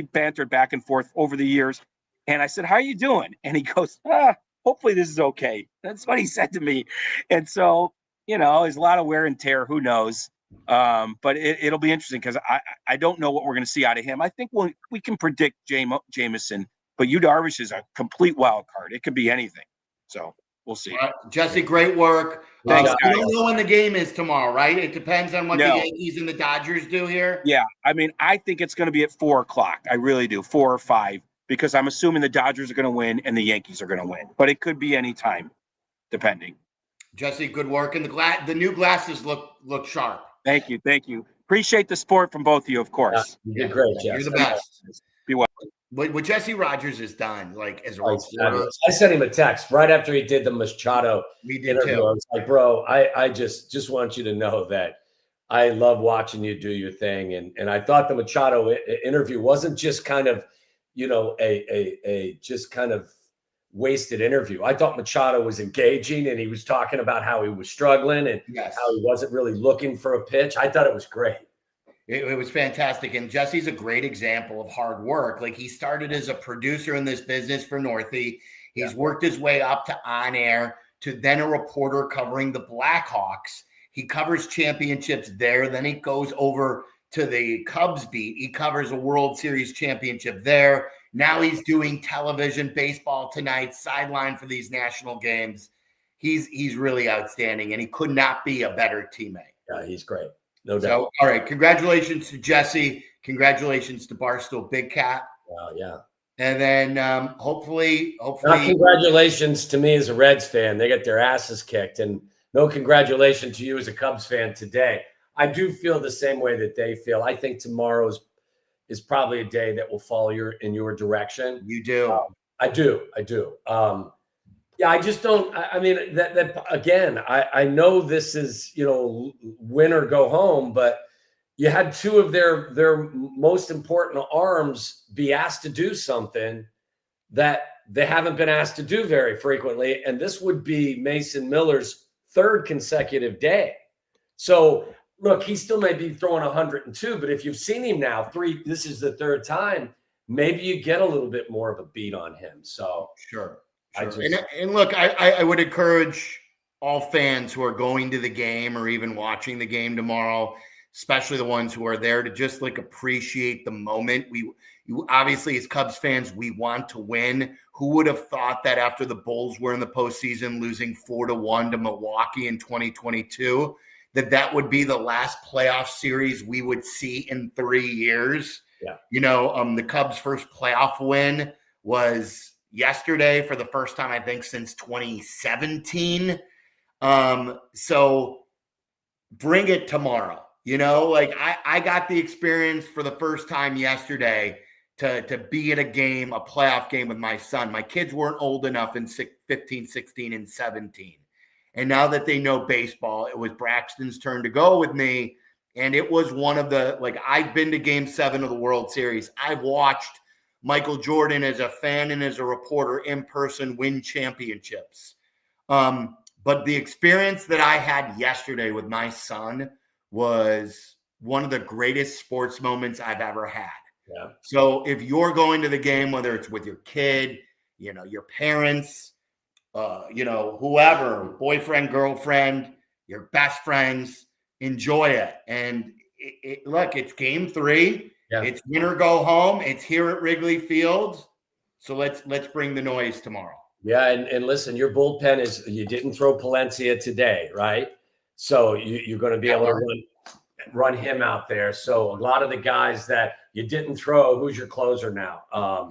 bantered back and forth over the years, and I said, "How are you doing?" And he goes, "Hopefully this is okay." That's what he said to me. And so, there's a lot of wear and tear. Who knows? But it'll be interesting because I don't know what we're going to see out of him. I think we can predict Jameson, but Yu Darvish is a complete wild card. It could be anything. So we'll see. Jesse, great work. Thanks, You guys. don't know when the game is tomorrow, right? It depends on what the Yankees and the Dodgers do here. Yeah, I mean, I think it's going to be at 4:00. I really do, 4 or 5, because I'm assuming the Dodgers are going to win and the Yankees are going to win. But it could be any time, depending. Jesse, good work, and the new glasses look sharp. Thank you. Appreciate the support from both of you, of course. You did great, Jess. You're the best. Be well. What Jesse Rogers has done, like as a reporter, I sent him a text right after he did the Machado interview. too. I was like, bro, I just want you to know that I love watching you do your thing. And I thought the Machado interview wasn't just kind of, a just kind of wasted interview. I thought Machado was engaging, and he was talking about how he was struggling and how he wasn't really looking for a pitch. I thought it was great. It was fantastic. And Jesse's a great example of hard work. Like, he started as a producer in this business for Northie. He's worked his way up to on air, to then a reporter covering the Blackhawks. He covers championships there. Then he goes over to the Cubs beat. He covers a World Series championship there. Now he's doing television, baseball tonight, sideline for these national games. He's really outstanding, and he could not be a better teammate. Yeah, he's great. No doubt. So, all right, congratulations to Jesse. Congratulations to Barstool Big Cat. Wow, yeah. And then hopefully. Not congratulations to me as a Reds fan. They get their asses kicked. And no congratulations to you as a Cubs fan today. I do feel the same way that they feel. I think tomorrow is probably a day that will fall in your direction. You do. I do. Yeah, I just don't. I mean, that again. I know this is win or go home, but you had two of their most important arms be asked to do something that they haven't been asked to do very frequently, and this would be Mason Miller's third consecutive day. So look, he still may be throwing 102, but if you've seen him now this is the third time, maybe you get a little bit more of a beat on him. So sure. And look, I would encourage all fans who are going to the game or even watching the game tomorrow, especially the ones who are there, to just appreciate the moment. You obviously, as Cubs fans, we want to win. Who would have thought that after the Bulls were in the postseason, losing 4-1 to Milwaukee in 2022, that would be the last playoff series we would see in 3 years? Yeah. The Cubs' first playoff win was yesterday for the first time, I think, since 2017. So bring it tomorrow. I got the experience for the first time yesterday to be at a game, a playoff game with my son. My kids weren't old enough in 15, 16, and 17. And now that they know baseball, it was Braxton's turn to go with me. And it was one of I've been to Game 7 of the World Series. I've watched Michael Jordan as a fan and as a reporter in person win championships. But the experience that I had yesterday with my son was one of the greatest sports moments I've ever had. Yeah. So if you're going to the game, whether it's with your kid, your parents, whoever, boyfriend, girlfriend, your best friends, enjoy it. And look, it's Game 3. Yeah. It's win or go home. It's here at Wrigley Field. So let's bring the noise tomorrow. Yeah, and listen, your bullpen you didn't throw Palencia today, right? So you're going to be able to run him out there. So a lot of the guys that you didn't throw, who's your closer now?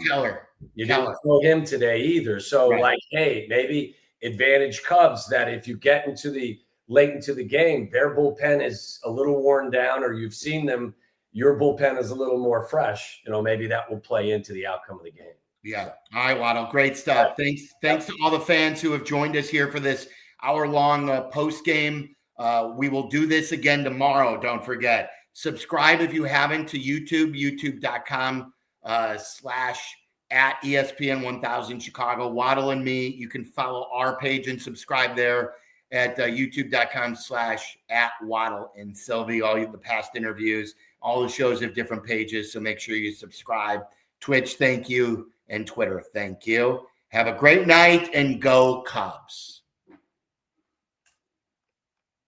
Keller. You didn't throw him today either. So hey, maybe advantage Cubs that if you get late into the game, their bullpen is a little worn down, or you've seen them, your bullpen is a little more fresh. Maybe that will play into the outcome of the game. Yeah. All right, Waddle. Great stuff. Thanks to all the fans who have joined us here for this hour-long post game. We will do this again tomorrow. Don't forget. Subscribe if you haven't to YouTube, youtube.com /@ESPN1000 Chicago. Waddle and me. You can follow our page and subscribe there at youtube.com /@Waddle and Sylvie. All the past interviews, all the shows have different pages, so make sure you subscribe. Twitch, thank you. And Twitter, thank you. Have a great night and go Cubs.